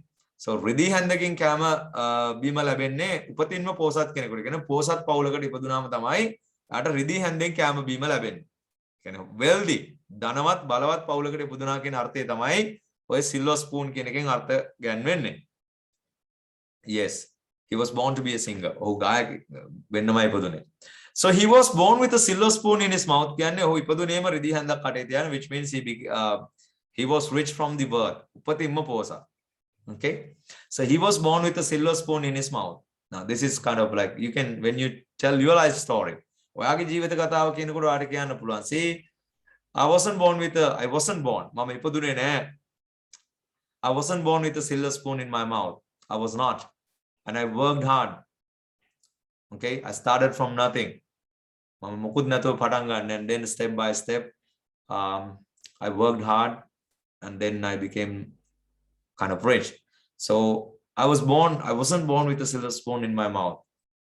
So රිදී හැන්දකින් කෑම බීම ලැබෙන්නේ උපතින්ම පොසත් කෙනෙකුට. කියන්නේ පොසත් පවුලකට ඉපදුනාම තමයි ආට රිදී හැන්දෙන් කෑම බීම ලැබෙන්නේ. කියන්නේ wealthy ධනවත් බලවත් පවුලකට ඉපදුනා කියන අර්ථය තමයි ඔය silver spoon කියන එකෙන් අර්ථ ගන්වෙන්නේ. Yes, he was born to be a singer. ඔහු ගායක වෙන්නමයි ඉපදුනේ. So he was born with a silver spoon in his mouth. කියන්නේ ඔහු ඉපදුනේම රිදී හැන්දක් කටේ තියාගෙන, which means he was rich from the birth. උපතින්ම පොසත්. Okay, so he was born with a silver spoon in his mouth. Now this is kind of like, you can, when you tell your life story, ඔයාගේ ජීවිත කතාව කියනකොට ඔයාට කියන්න පුළුවන්, see, I wasn't born මම ඉපදුනේ නෑ. I wasn't born with a silver spoon in my mouth. I was not, and I worked hard. Okay, I started from nothing. මම මොකුත් නැතුව පටන් ගන්න, and then step by step I worked hard, and then I became kind of rich. So I wasn't born with a silver spoon in my mouth.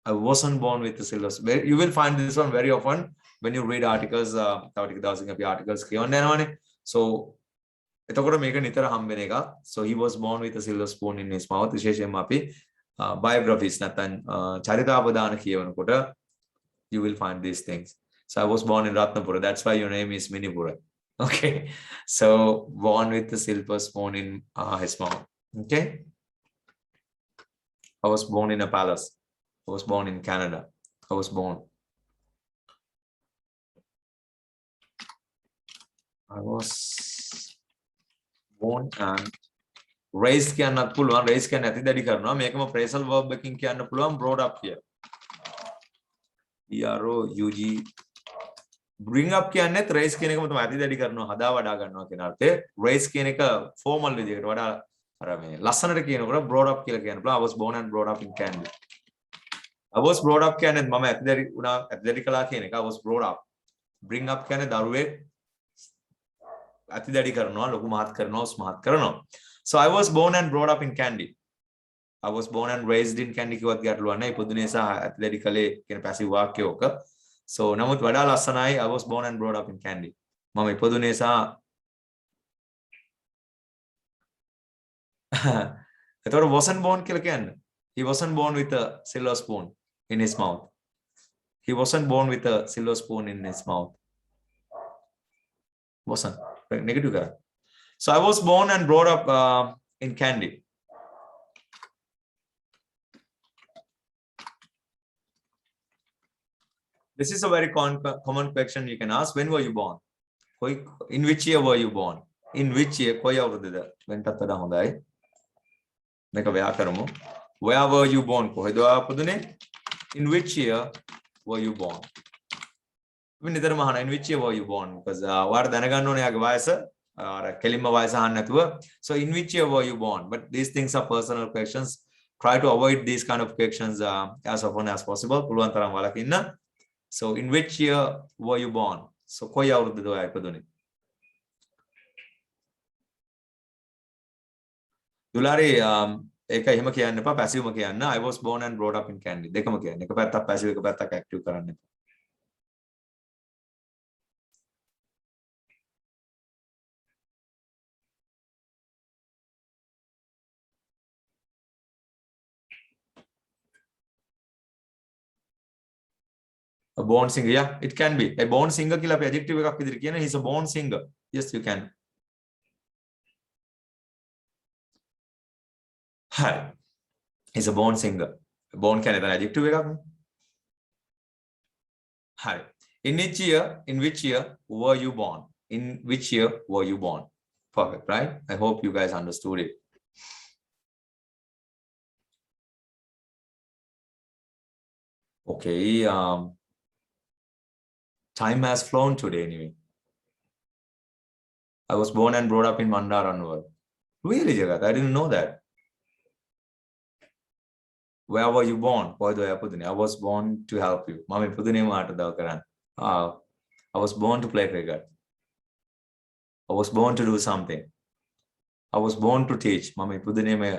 I wasn't born with a silver spoon. You will find this one very often when you read articles. Articles කියවන්නේ. So එතකොට මේක නිතර හම්බෙන එක. So he was born with a silver spoon in his mouth. විශේෂයෙන්ම අපි biographies නැත්නම් චරිතාපදාන කියවනකොට you will find these things. So I was born in Ratnapura. That's why your name is Minipura. Okay, so born with a silver spoon in his mouth. Okay, I was born in a palace. I was born in Canada. I was born and raised කියන්නත් පුළුවන්. raised කියන්නේ ඇති දැඩි කරනවා. මේකම phrasal verb එකකින් කියන්න පුළුවන් brought up here. BROUG. bring up කියන්නේ raise කියන එකම තමයි. ඇති දැඩි කරනවා, හදා වඩා ගන්නවා කියන අර්ථය. raise කියන එක formal විදිහකට වඩා අර මේ ලස්සනට කියනකොට brought up කියලා කියන්න පුළුවන්. I was born and brought up in Canada. I was brought up කියන්නේ මම ඇති දැඩි වුණා, ඇති දැඩි කළා කියන එක. I was brought up. bring up කියන්නේ දරුවෙක් ඇති දැඩි කරනවා, ලොකු මහත් කරනවා, ස්මාර්ට් කරනවා. So I was born and brought up in Kandy. I was born and raised in Kandy කිව්වත් ගැටලුවක් නැහැ. ඉපදුනේ සහ ඇති දැඩි කලේ කියන පැසිව් වාක්‍යයක. So නමුත් වඩා ලස්සනයි I was born and brought up in Kandy. මම ඉපදුනේ සහ එතකොට wasn't born කියලා කියන්නේ. He wasn't born with a silver spoon in his mouth. He wasn't born with a silver spoon in his mouth. Wasn't. Negative kara. So I was born and brought up in Kandy. This is a very common question you can ask. When were you born? In which year were you born? In which year? කොයි අවුරුද්දද? වෙනටත් වඩා හොඳයි. මේක ව්‍යා කරමු. Where were you born? කොහෙද ආපදුනේ? In which year were you born? විනිතරම අහන in which year were you born? Because ඔයාලා දැනගන්න ඕනේ යාගේ වයස. අර කෙලින්ම වයස අහන්න නැතුව. So in which year were you born? But these things are personal questions. Try to avoid these kind of questions as often as possible. පුළුවන් තරම් වළකින්න. So in which year were you born? So කොයි අවුරුද්දද ඔයා ඉපදුනේ? දුලාරි ඒක එහෙම කියන්න එපා, පැසිව්ම කියන්න. I was born and brought up in Kandy. දෙකම කියන්න. එක පැත්තක් පැසිව්, එක පැත්තක් ඇක්ටිව් කරන්න එපා. A born singer, yeah, it can be. A born singer කියලා අපි adjective එකක් විදිහට කියන. He's a born singer. Yes, you can. Hi. He's a born singer. Born කියන්නේ තමයි adjective එකක්. Hi. In which year were you born? In which year were you born? Perfect, right? I hope you guys understood it. Okay. Time has flown today anyway. I was born and brought up in Mandaranuwal. Really, Jagat? I didn't know that. Where were you born? I was born to help you. Mami pudune maata daw karan. I was born to play cricket. I was born to do something. I was born to teach. Mami pudune me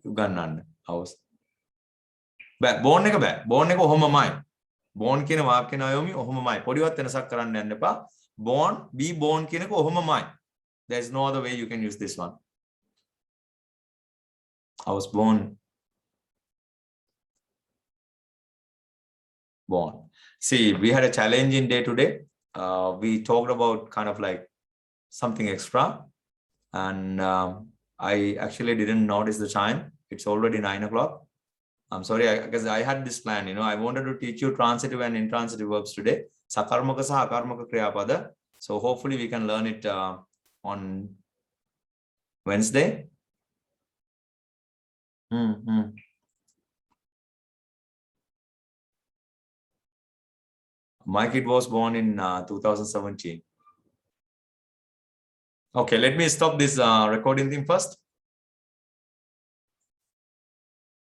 ugannan. I was born එක බෑ. born එක ඔහොමමයි. born කියන වාක්‍ය නායෝමි ඔහොමමයි. පොඩිවත් වෙනසක් කරන්න යන්න එපා. born be born කියන එක ඔහොමමයි. There is no other way you can use this one. I was born. See, we had a challenging day today. We talked about kind of like something extra, and I actually didn't notice the time. It's already 9 o'clock. I'm sorry, because I had this plan. I wanted to teach you transitive and intransitive verbs today. Sakarmaka saha akarmaka kriyapada. So hopefully we can learn it on Wednesday. My kid was born in 2017. Okay, let me stop this recording thing first.